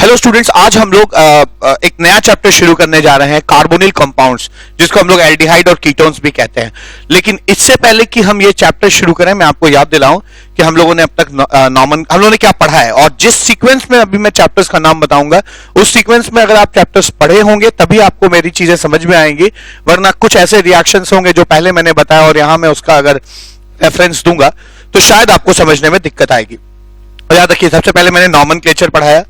Hello students, आज हम लोग एक नया चैप्टर शुरू करने जा रहे हैं, कार्बोनिल कंपाउंड्स, जिसको हम लोग एल्डिहाइड और कीटोन्स भी कहते हैं। लेकिन इससे पहले कि हम ये चैप्टर शुरू करें, मैं आपको याद दिलाऊं कि हम लोगों ने अब तक हम लोगों ने क्या पढ़ा है, और जिस सीक्वेंस में अभी मैं चैप्टर्स का नाम बताऊंगा उस सीक्वेंस में अगर आप चैप्टर्स पढ़े होंगे तभी आपको मेरी चीजें समझ में आएंगी, वरना कुछ ऐसे रिएक्शंस होंगे जो पहले मैंने बताया और यहां मैं उसका अगर रेफरेंस दूंगा तो शायद आपको समझने में दिक्कत आएगी। और याद रखिए, सबसे पहले मैंने नॉमेनक्लेचर पढ़ाया,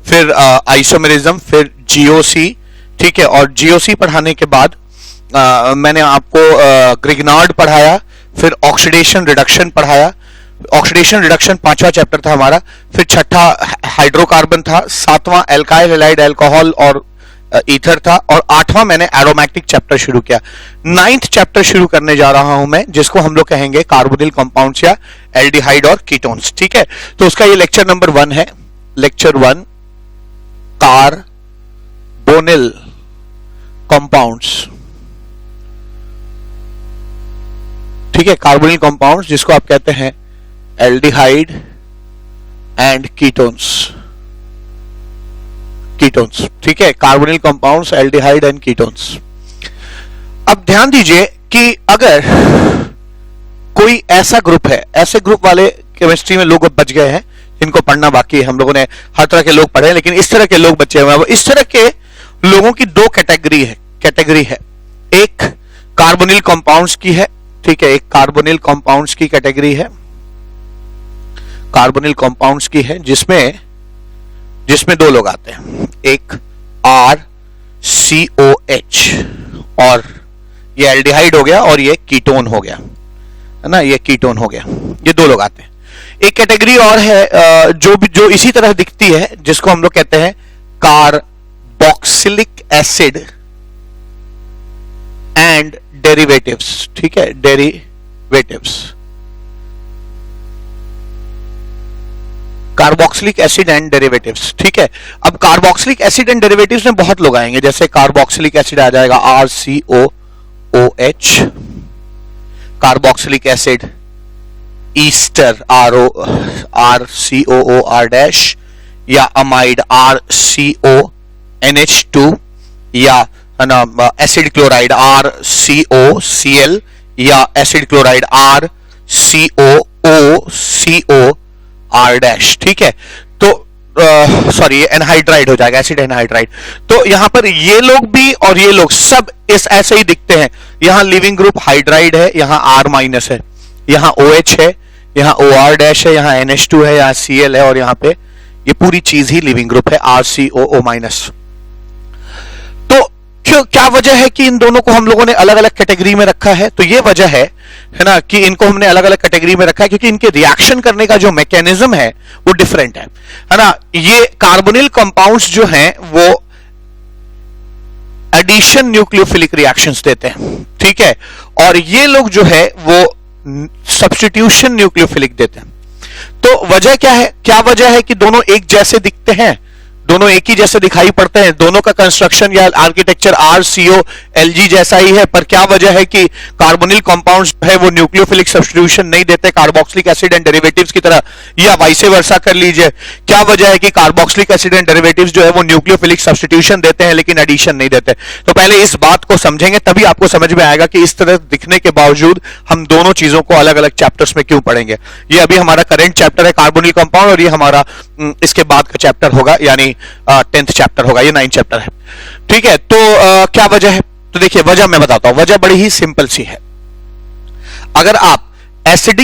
फिर आइसोमेरिज्म, फिर जीओसी, ठीक है। और जीओसी पढ़ाने के बाद मैंने आपको ग्रिग्नार्ड पढ़ाया, फिर ऑक्सीडेशन रिडक्शन पढ़ाया। ऑक्सीडेशन रिडक्शन 5वां चैप्टर था हमारा, फिर 6ठा हाइड्रोकार्बन था, 7वां एल्काइल हैलाइड अल्कोहल और ईथर था, और 8वां मैंने एरोमेटिक चैप्टर शुरू किया। 9th चैप्टर शुरू करने जा रहा हूं मैं, जिसको हम लोग कहेंगे कार्बोनिल कंपाउंड्स या एल्डिहाइड और कीटोन्स, ठीक है। तो उसका ये लेक्चर नंबर 1 है, लेक्चर 1 कार्बोनिल कंपाउंड्स, ठीक है। कार्बोनिल कंपाउंड्स जिसको आप कहते हैं एल्डिहाइड एंड कीटोन्स, ठीक है। Carbonyl compounds, aldehyde and ketones. अब ध्यान दीजिए कि अगर कोई ऐसा ग्रुप है, ऐसे ग्रुप वाले केमिस्ट्री में लोग बच गए हैं इनको पढ़ना बाकी है। हम लोगों ने हर तरह के लोग पढ़े, लेकिन इस तरह के लोग बचे हुए हैं। इस तरह के लोगों की दो कैटेगरी है। एक कार्बोनिल कंपाउंड्स की है, ठीक है, एक कार्बोनिल कंपाउंड्स की कैटेगरी है, कार्बोनिल कंपाउंड्स की है, जिसमें दो लोग आते हैं, एक RCOH, और ये एल्डिहाइड हो गया और ये कीटोन हो गया, है ना, ये कीटोन हो गया। ये दो लोग आते हैं। एक कैटेगरी और है जो इसी तरह दिखती है, जिसको हम लोग कहते हैं कार्बोक्सिलिक एसिड एंड डेरिवेटिव्स, ठीक है, derivatives, carboxylic acid and derivatives, ठीक है। अब कार्बोक्सिलिक एसिड एंड डेरिवेटिव्स में बहुत लोग आएंगे, जैसे कार्बोक्सिलिक एसिड आ जाएगा RCOOH, carboxylic acid Easter RCOOR- या अमाइड RCONH2, या एसिड क्लोराइड RCOCl, या एसिड क्लोराइड RCOOCOR-, ठीक है। तो सॉरी, ये एनहाइड्राइड हो जाएगा, एसिड एनहाइड्राइड। तो यहां पर ये लोग भी और ये लोग सब इस ऐसे ही दिखते हैं। यहां लिविंग ग्रुप हाइड्राइड है, यहां R- है, यहां OH है, यहां OR- है, यहां NH2 है, यहां Cl है, और यहां पे ये पूरी चीज ही लिविंग ग्रुप है RCOO-। तो क्या वजह है कि इन दोनों को हम लोगों ने अलग अलग कैटेगरी में रखा है? तो ये वजह है ना, कि इनको हमने अलग अलग कैटेगरी में रखा है क्योंकि इनके रिएक्शन करने का जो मैकेनिज्म है वो डिफरेंट है ना। ये कार्बोनिल कंपाउंड्स जो हैं वो एडिशन न्यूक्लियोफिलिक रिएक्शंस देते हैं, ठीक है, और ये लोग जो है वो सब्स्टिट्यूशन न्यूक्लियोफिलिक देते हैं। तो वजह क्या है? क्या वजह है कि दोनों एक जैसे दिखते हैं, दोनों एक ही जैसे दिखाई पड़ते हैं, दोनों का कंस्ट्रक्शन या आर्किटेक्चर RCOLG जैसा ही है, पर क्या वजह है कि कार्बोनिल कंपाउंड्स है वो न्यूक्लियोफिलिक सब्स्टिट्यूशन नहीं देते कार्बोक्सिलिक एसिड एंड डेरिवेटिव्स की तरह, या वाइस वर्सा कर लीजिए। क्या वजह है कि कार्बोक्सिलिक एसिड एंड डेरिवेटिव्स जो है वो न्यूक्लियोफिलिक सब्स्टिट्यूशन देते हैं लेकिन एडिशन नहीं देते? तो पहले इस बात को समझेंगे, तभी आपको समझ में आएगा कि इस तरह दिखने के बावजूद हम दोनों चीजों को अलग अलग चैप्टर्स में क्यों पढ़ेंगे। ये अभी हमारा करंट चैप्टर है कार्बोनिल कंपाउंड, और ये हमारा इसके बाद का चैप्टर होगा, यानी 10th चैप्टर होगा, ये 9th चैप्टर है, ठीक है। तो क्या वजह है? तो देखिए, वजह मैं बताता हूं। वजह बड़ी ही सिंपल सी है। अगर आप एसिड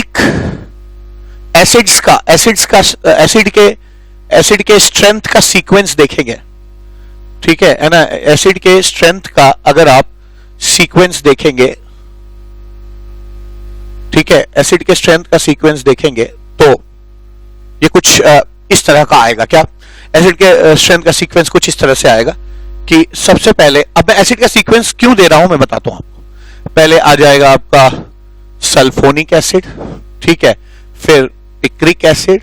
के स्ट्रेंथ का सीक्वेंस देखेंगे, ठीक है ना, एसिड के स्ट्रेंथ का अगर आप सीक्वेंस देखेंगे, ठीक है, एसिड के स्ट्रेंथ का सीक्वेंस देखेंगे तो ये कुछ इस तरह का आएगा। क्या? एसिड के स्ट्रेंथ का सीक्वेंस कुछ इस तरह से आएगा कि सबसे पहले, अब मैं एसिड का सीक्वेंस क्यों दे रहा हूं मैं बताता हूं आपको। पहले आ जाएगा आपका सल्फोनिक एसिड, ठीक है, फिर पिक्रिक एसिड,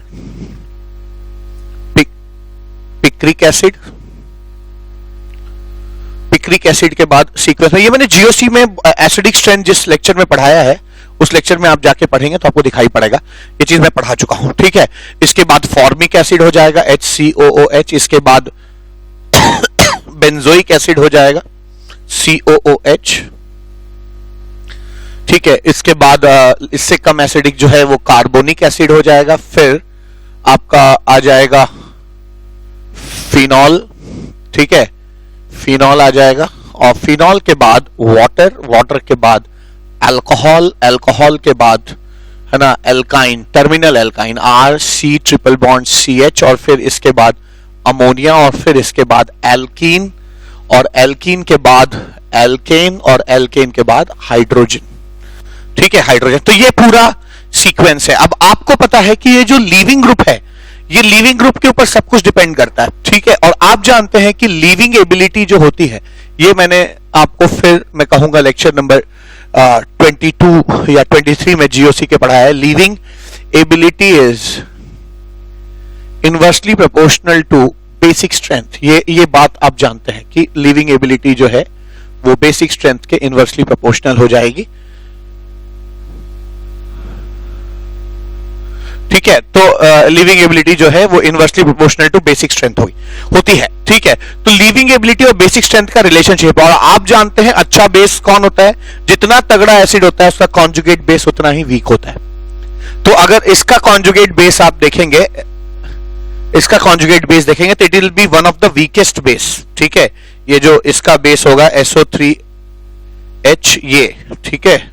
पिक्रिक एसिड के बाद सीक्वेंस में, ये मैंने जीओसी में एसिडिक स्ट्रेंथ जिस लेक्चर में पढ़ाया है उस लेक्चर में आप जाके पढ़ेंगे तो आपको दिखाई पड़ेगा, ये चीज मैं पढ़ा चुका हूं, ठीक है। इसके बाद फॉर्मिक एसिड हो जाएगा HCOOH, इसके बाद बेंजोइक एसिड हो जाएगा COOH, ठीक है। इसके बाद इससे कम एसिडिक जो है वो कार्बोनिक एसिड हो जाएगा, फिर आपका आ जाएगा फिनॉल, ठीक है, फिनॉल आ जाएगा, और फिनॉल के बाद वाटर, वाटर के बाद अल्कोहल, अल्कोहल के बाद है ना alkyne, terminal alkyne RC triple bond CH, और फिर इसके बाद अमोनिया, और फिर इसके बाद एल्कीन, और एल्कीन के बाद एल्केन, और एल्केन के बाद हाइड्रोजन, ठीक है, हाइड्रोजन। तो ये पूरा सीक्वेंस है। अब आपको पता है कि ये जो लीविंग ग्रुप है, ये लीविंग ग्रुप के ऊपर सब कुछ डिपेंड करता है, ठीक है। और आप जानते हैं कि लीविंग एबिलिटी जो होती है, ये मैंने आपको फिर मैं कहूंगा लेक्चर नंबर 22 या 23 में GOC के पढ़ा है। Leaving ability is inversely proportional to basic strength. ये बात आप जानते हैं कि लीविंग एबिलिटी जो है वो बेसिक स्ट्रेंथ के इनवर्सली प्रोपोर्शनल हो जाएगी, ठीक है। तो लिविंग एबिलिटी जो है वो inversely proportional to basic strength होती है, ठीक है। तो लिविंग एबिलिटी और बेसिक स्ट्रेंथ का रिलेशनशिप, और आप जानते हैं अच्छा बेस कौन होता है, जितना तगड़ा एसिड होता है उसका कॉन्जुगेट बेस उतना ही वीक होता है। तो अगर इसका कॉन्जुगेट बेस आप देखेंगे, इसका कॉन्जुगेट बेस देखेंगे तो it will be one of the weakest base, ठीक है। ये जो इसका बेस होगा SO3H, ये ठीक है,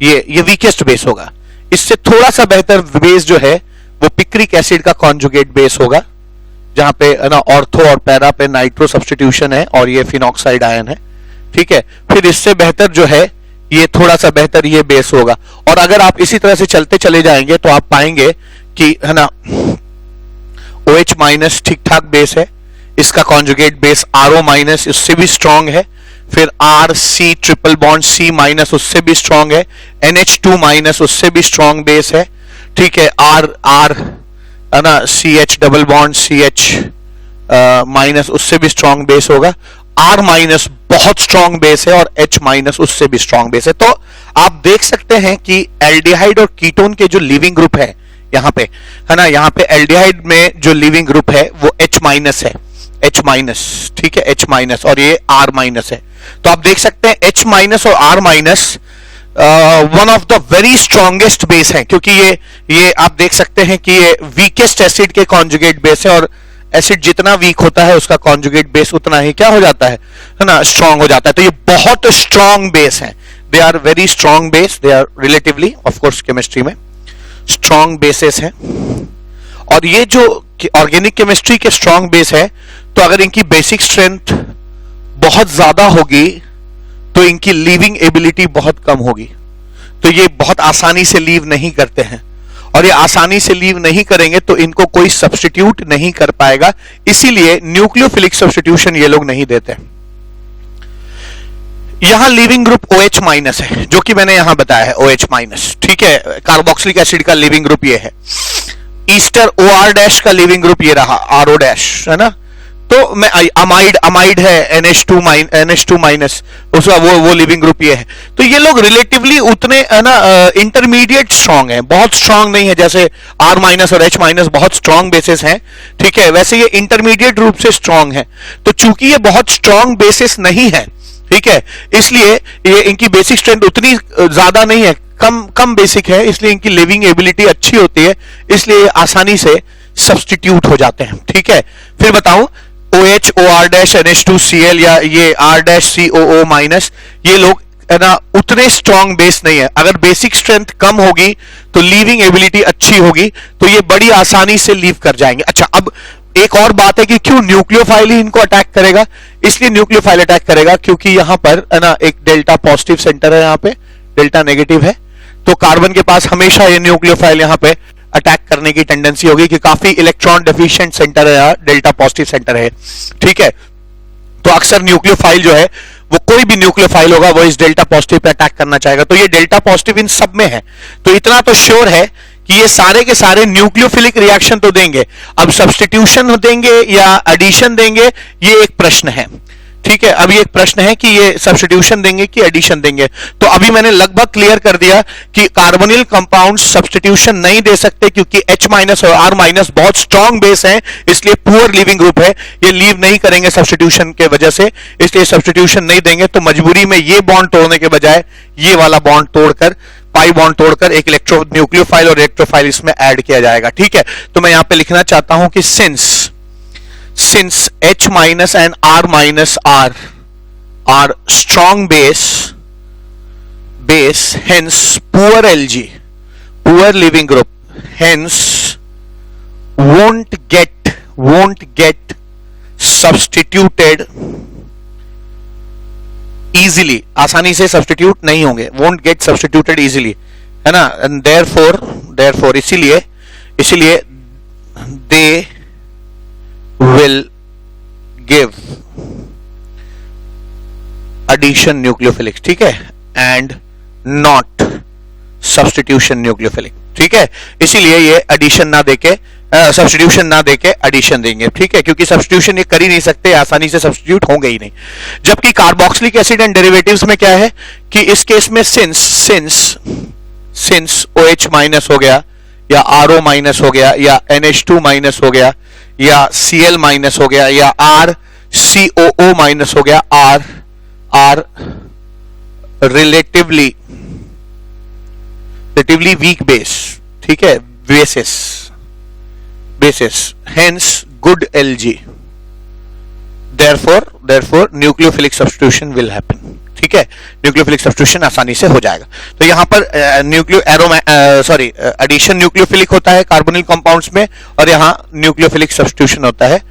ये वीकेस्ट बेस होगा। इससे थोड़ा सा बेहतर बेस जो है वो पिक्रिक एसिड का कॉन्जुगेट बेस होगा, जहां पे ना ऑर्थो और पैरा पे नाइट्रो सब्स्टिट्यूशन है, और ये फिनॉक्साइड आयन है, ठीक है। फिर इससे बेहतर जो है ये थोड़ा सा बेहतर ये बेस होगा। और अगर आप इसी तरह से चलते चले जाएंगे तो आप पाएंगे कि है ना OH माइनस ठीक ठाक बेस है, इसका कॉन्जुगेट बेस RO माइनस उससे भी स्ट्रांग है, फिर RC triple bond C minus उससे भी स्ट्रांग है, NH2 माइनस उससे भी स्ट्रांग बेस है, ठीक है। R है ना CH double bond CH minus उससे भी स्ट्रांग बेस होगा, R माइनस बहुत स्ट्रांग बेस है, और H माइनस उससे भी स्ट्रांग बेस है। तो आप देख सकते हैं कि एल्डिहाइड और कीटोन के जो लिविंग ग्रुप है यहाँ पे, है ना, यहाँ पे एल्डिहाइड में जो लिविंग ग्रुप है वो H माइनस है, H माइनस, ठीक है, H माइनस, और ये R माइनस है। तो आप देख सकते हैं H माइनस और R minus one of the very strongest base है, क्योंकि ये आप देख सकते हैं कि ये वीकेस्ट एसिड के कॉन्जुगेट बेस है, और एसिड जितना वीक होता है उसका कॉन्जुगेट बेस उतना ही क्या हो जाता है ना, स्ट्रांग हो जाता है। तो ये बहुत स्ट्रांग बेस है, they are very strong base, they are relatively, of course chemistry में स्ट्रांग बेसेस हैं। और ये जो ऑर्गेनिक केमिस्ट्री के स्ट्रांग बेस है, तो अगर इनकी बेसिक स्ट्रेंथ बहुत ज्यादा होगी तो इनकी लीविंग एबिलिटी बहुत कम होगी, तो ये बहुत आसानी से लीव नहीं करते हैं, और ये आसानी से लीव नहीं करेंगे तो इनको कोई सब्स्टिट्यूट नहीं कर पाएगा, इसीलिए न्यूक्लियोफिलिक सब्स्टिट्यूशन ये लोग नहीं देते। यहां लिविंग ग्रुप OH माइनस है, जो कि मैंने यहां बताया है OH माइनस, ठीक है। कार्बोक्सिलिक एसिड का लिविंग ग्रुप ये है, ईस्टर OR डैश का लिविंग ग्रुप ये रहा RO डैश, है ना। तो मैं अमाइड है NH2 माइनस, उसका वो लिविंग ग्रुप ये है। तो ये लोग रिलेटिवली उतने है ना इंटरमीडिएट स्ट्रांग है, बहुत स्ट्रांग नहीं है, जैसे R माइनस और H माइनस बहुत स्ट्रांग बेसिस हैं, ठीक है, वैसे ये इंटरमीडिएट रूप से स्ट्रांग है। तो चूंकि ये बहुत स्ट्रांग बेसिस नहीं है, ठीक है, इसलिए ये इनकी बेसिक स्ट्रेंथ उतनी ज्यादा नहीं है, कम बेसिक है, इसलिए इनकी लिविंग एबिलिटी अच्छी होती है, इसलिए आसानी से सब्स्टिट्यूट हो जाते हैं, ठीक है। फिर बताऊं OH OR डैश NH2Cl या ये R डैश COO माइनस, ये लोग है ना उतने स्ट्रांग बेस नहीं है। अगर बेसिक स्ट्रेंथ कम होगी तो लीविंग एबिलिटी अच्छी होगी, तो ये बड़ी आसानी से लीव कर जाएंगे। अच्छा, अब एक और बात है कि क्यों न्यूक्लियोफाइल ही इनको अटैक करेगा, इसलिए न्यूक्लियोफाइल अटैक करेगा क्योंकि यहां पर है ना एक डेल्टा पॉजिटिव सेंटर है, यहां पे डेल्टा नेगेटिव है, तो कार्बन के पास हमेशा ये न्यूक्लियोफाइल यहां पे अटैक करने की टेंडेंसी होगी कि काफी इलेक्ट्रॉन डेफिशिएंट सेंटर है, डेल्टा पॉजिटिव सेंटर है, ठीक है। तो अक्सर न्यूक्लियोफाइल जो है वो कोई भी न्यूक्लियोफाइल होगा वो इस डेल्टा पॉजिटिव पे अटैक करना चाहेगा, तो ये डेल्टा पॉजिटिव इन सब में है। तो इतना तो श्योर है कि ये सारे के सारे न्यूक्लियोफिलिक रिएक्शन तो देंगे, अब सब्स्टिट्यूशन देंगे या एडिशन देंगे ये एक प्रश्न है, ठीक ठीक है, अभी एक प्रश्न है कि ये सब्स्टिट्यूशन देंगे कि एडिशन देंगे। तो अभी मैंने लगभग क्लियर कर दिया कि कार्बोनिल कंपाउंड सब्स्टिट्यूशन नहीं दे सकते, क्योंकि H- और R- बहुत स्ट्रॉन्ग बेस है, इसलिए पुअर लीविंग ग्रुप है, ये लीव नहीं करेंगे सब्स्टिट्यूशन के वजह से, इसलिए सब्स्टिट्यूशन नहीं देंगे। तो मजबूरी में ये बॉन्ड तोड़ने के बजाय ये वाला बॉन्ड तोड़कर, पाई बॉन्ड तोड़कर एक इलेक्ट्रो न्यूक्लियोफाइल और इलेक्ट्रोफाइल इसमें ऐड किया जाएगा। ठीक है, तो मैं यहां पे लिखना चाहता हूं कि since H- and R- are strong base, hence poor Lg, poor leaving group, hence won't get substituted easily, आसानी से सब्स्टिट्यूट नहीं होंगे, won't get substituted easily, है ना, and therefore इसीलिए they will give addition nucleophilic, ठीक है, and not substitution nucleophilic, ठीक है, इसीलिए ये एडिशन ना देके सब्स्टिट्यूशन ना देके एडिशन देंगे। ठीक है, क्योंकि सब्स्टिट्यूशन ये कर ही नहीं सकते, आसानी से सब्स्टिट्यूट होंगे ही नहीं। जबकि कार्बोक्सिलिक एसिड एंड डेरिवेटिव्स में क्या है कि इस केस में सिंस OH माइनस हो गया या RO माइनस हो गया या NH2 माइनस हो गया या Cl माइनस हो गया या RCOO माइनस हो गया, R रिलेटिवली वीक बेस, ठीक है, basis, hence good Lg, therefore nucleophilic substitution will happen, ठीक है, न्यूक्लियोफिलिक सब्स्टिट्यूशन आसानी से हो जाएगा। तो यहां पर एडिशन न्यूक्लियोफिलिक होता है कार्बोनिल कंपाउंड्स में, और यहां न्यूक्लियोफिलिक सब्स्टिट्यूशन होता है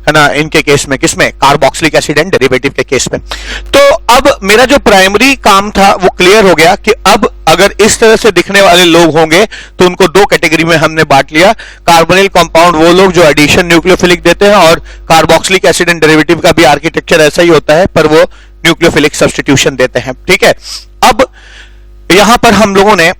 ना, इनके केस में, किसमें, कार्बोक्सिलिक एसिड एंड डेरिवेटिव के केस में। तो अब मेरा जो प्राइमरी काम था वो क्लियर हो गया कि अब अगर इस तरह से दिखने वाले लोग होंगे तो उनको दो कैटेगरी में हमने बांट लिया। कार्बोनिल कंपाउंड वो लोग जो एडिशन न्यूक्लियोफिलिक देते हैं, और कार्बोक्सिलिक एसिड एंड डेरिवेटिव का भी आर्किटेक्चर ऐसा ही होता है, पर वो न्यूक्लियोफिलिक सब्स्टिट्यूशन देते हैं। ठीक है, अब यहां पर हम लोगों ने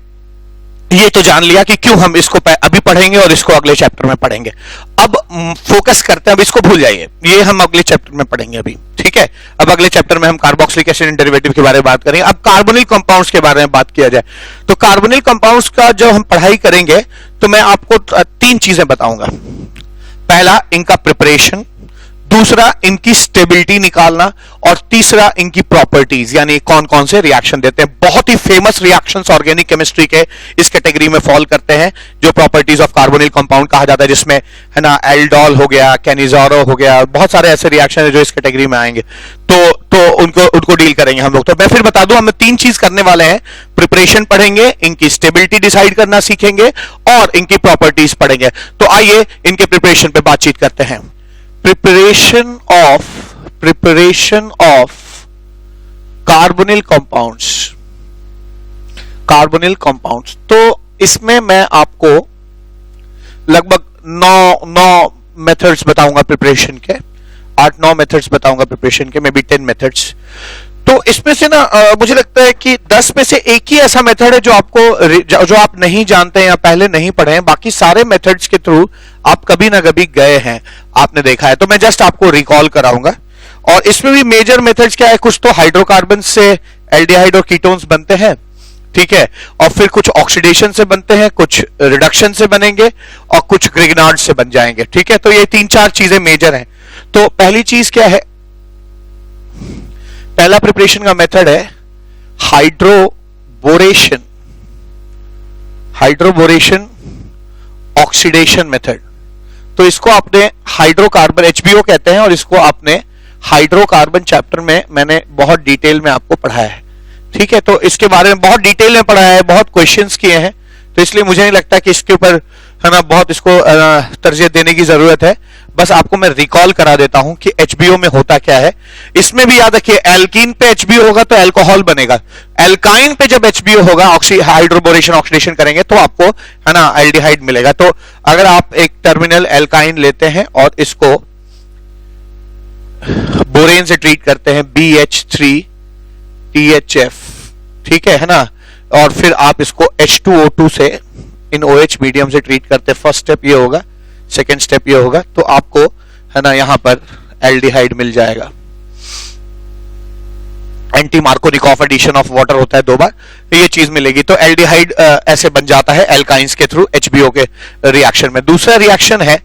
ये तो जान लिया कि क्यों हम इसको अभी पढ़ेंगे और इसको अगले चैप्टर में पढ़ेंगे। अब फोकस करते हैं, अब इसको भूल जाइए, ये हम अगले चैप्टर में पढ़ेंगे अभी। ठीक है, अब अगले चैप्टर में हम कार्बोक्सिलिक एसिड एंड डेरिवेटिव के बारे में बात करेंगे। अब कार्बोनिल कंपाउंड्स के बारे में बात किया जाए तो कार्बोनिल कंपाउंड्स का जब हम पढ़ाई करेंगे तो मैं आपको तीन चीजें बताऊंगा। पहला, इनका प्रिपरेशन, दूसरा इनकी स्टेबिलिटी निकालना, और तीसरा इनकी प्रॉपर्टीज, यानी कौन कौन से रिएक्शन देते हैं। बहुत ही फेमस रिएक्शंस ऑर्गेनिक केमिस्ट्री के इस कैटेगरी में फॉल करते हैं, जो प्रॉपर्टीज ऑफ कार्बोनिल कंपाउंड कहा जाता है, जिसमें है ना एल्डोल हो गया, कैनिजारो हो गया, बहुत सारे ऐसे रिएक्शन है जो इस कैटेगरी में आएंगे। तो उनको डील करेंगे हम लोग। तो मैं फिर बता दूं, हम तीन चीज करने वाले हैं। प्रिपरेशन पढ़ेंगे, इनकी स्टेबिलिटी डिसाइड करना सीखेंगे, और इनकी प्रॉपर्टीज पढ़ेंगे। तो आइए इनके प्रिपरेशन पे बातचीत करते हैं। Preparation of carbonyl compounds। तो इसमें मैं आपको लगभग 9 मेथड्स बताऊंगा प्रिपरेशन के, 8-9 मेथड्स बताऊंगा प्रिपरेशन के, मे बी 10 मेथड्स। तो इसमें से ना मुझे लगता है कि 10 में से एक ही ऐसा मेथड है जो आप नहीं जानते हैं या पहले नहीं पढ़े हैं। बाकी सारे मेथड्स के थ्रू आप कभी ना कभी गए हैं, आपने देखा है। तो मैं जस्ट आपको रिकॉल कराऊंगा। और इसमें भी मेजर मेथड्स क्या है, कुछ तो हाइड्रोकार्बन से एल्डिहाइड और कीटोन्स बनते हैं, ठीक है, और फिर कुछ ऑक्सीडेशन से बनते हैं, कुछ रिडक्शन से बनेंगे, और कुछ ग्रिग्नार्ड से बन जाएंगे। ठीक है, तो ये 3-4 चीजें मेजर हैं। तो पहली चीज क्या है, पहला प्रिपरेशन का मेथड है हाइड्रोबोरेशन ऑक्सीडेशन मेथड। तो इसको आपने हाइड्रोकार्बन HBO कहते हैं, और इसको आपने हाइड्रोकार्बन चैप्टर में मैंने बहुत डिटेल में आपको पढ़ाया है। ठीक है, तो इसके बारे में बहुत डिटेल में पढ़ाया है, बहुत क्वेश्चंस किए हैं, तो इसलिए मुझे नहीं लगता कि इसके ऊपर है ना बहुत इसको तरजीह देने की जरूरत है। बस आपको मैं रिकॉल करा देता हूं कि HBO में होता क्या है। इसमें भी याद रखिए, एल्कीन पे HBO होगा तो अल्कोहल बनेगा, एल्काइन पे जब HBO होगा, हाइड्रोबोरेशन ऑक्सीडेशन करेंगे तो आपको है ना एल्डिहाइड मिलेगा। तो अगर आप एक टर्मिनल एल्काइन लेते हैं और इसको बोरेन से ट्रीट करते हैं, BH3THF, ठीक है ना, और फिर आप इसको H2O2 से इन OH मीडियम से ट्रीट करते हैं, फर्स्ट स्टेप ये होगा, सेकेंड स्टेप ये होगा, तो आपको है ना यहां पर एल्डिहाइड मिल जाएगा। Anti Markovnikov addition of water होता है 2 बार, ये चीज मिलेगी। तो एल्डिहाइड ऐसे बन जाता है एल्काइंस के थ्रू एचबीओ के रिएक्शन में। दूसरा रिएक्शन है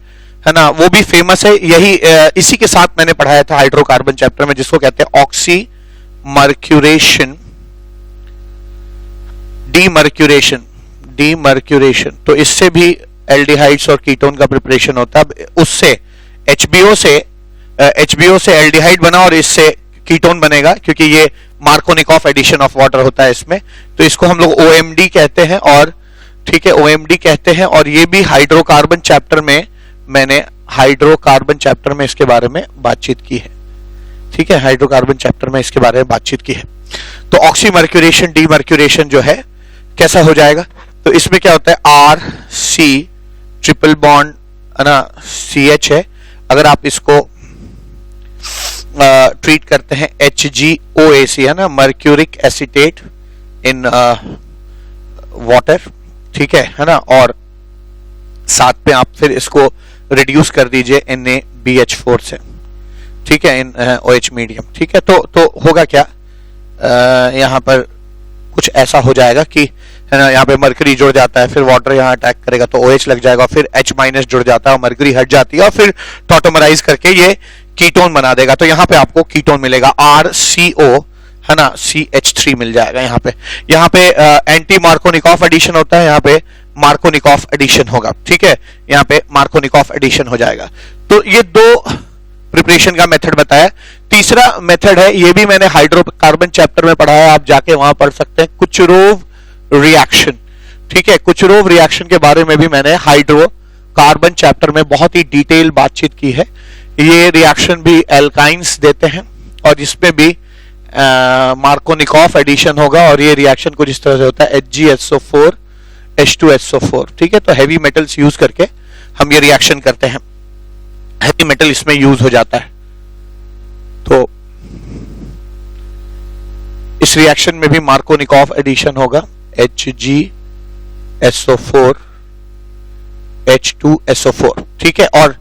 ना, वो भी फेमस है, यही इसी के साथ मैंने पढ़ाया था हाइड्रोकार्बन चैप्टर में, जिसको कहते हैं ऑक्सीमर्क्यूरेशन, डीमर्क्यूरेशन। तो इससे भी एल्डिहाइड्स और कीटोन का प्रिपरेशन होता है। उससे एचबीओ से एल्डिहाइड बना और इससे कीटोन बनेगा, क्योंकि ये मार्कोनिकॉफ एडिशन ऑफ वाटर होता है इसमें। तो इसको हम लोग ओएमडी कहते हैं, और ठीक है ओएमडी कहते हैं। और ये भी हाइड्रोकार्बन चैप्टर में मैंने इसके बारे में बातचीत की है, ठीक है, हाइड्रोकार्बन चैप्टर में इसके बारे में बातचीत की है। तो ऑक्सीमर्क्यूरेशन डीमर्क्यूरेशन जो है कैसा हो जाएगा, तो इसमें क्या होता है आर सी ट्रिपल बॉन्ड है ना, CH है। अगर आप इसको ट्रीट करते हैं HgOAC है ना, मर्क्यूरिक एसिटेट इन वाटर, ठीक है ना, और साथ में आप फिर इसको रिड्यूस कर दीजिए NaBH4 से, ठीक है, इन OH मीडियम, ठीक है। तो होगा क्या, यहाँ पर कुछ ऐसा हो जाएगा कि है ना, यहाँ पे मरकरी जुड़ जाता है, फिर वाटर यहाँ अटैक करेगा तो OH लग जाएगा, फिर H- जुड़ जाता है और मरकरी हट जाती है, और फिर टॉटोमराइज करके ये कीटोन बना देगा। तो यहाँ पे आपको कीटोन मिलेगा RCO है ना, CH3 मिल जाएगा यहाँ पे एंटी मार्कोनिकॉफ एडिशन होता है, यहाँ पे मार्कोनिकॉफ एडिशन होगा, ठीक है, यहाँ पे मार्कोनिकॉफ एडिशन हो जाएगा। तो ये 2 प्रिपरेशन का मेथड बताया। तीसरा मेथड है, ये भी मैंने हाइड्रोकार्बन चैप्टर में पढ़ाया, आप जाके वहां पढ़ सकते हैं, कुचरोव रिएक्शन, ठीक है। कुचरोव रिएक्शन के बारे में भी मैंने हाइड्रोकार्बन चैप्टर में बहुत ही डिटेल बातचीत की है। ये रिएक्शन भी एल्काइंस देते हैं और इसमें भी मार्कोनिकॉफ एडिशन होगा, और ये रिएक्शन कुछ इस तरह से होता है HgSO4 H2SO4, ठीक है। तो हैवी मेटल्स यूज करके हम ये रिएक्शन करते हैं, हैवी मेटल इसमें यूज हो जाता है। तो इस रिएक्शन में भी मार्कोनिकॉफ एडिशन होगा, HgSO4 H2SO4, ठीक है। और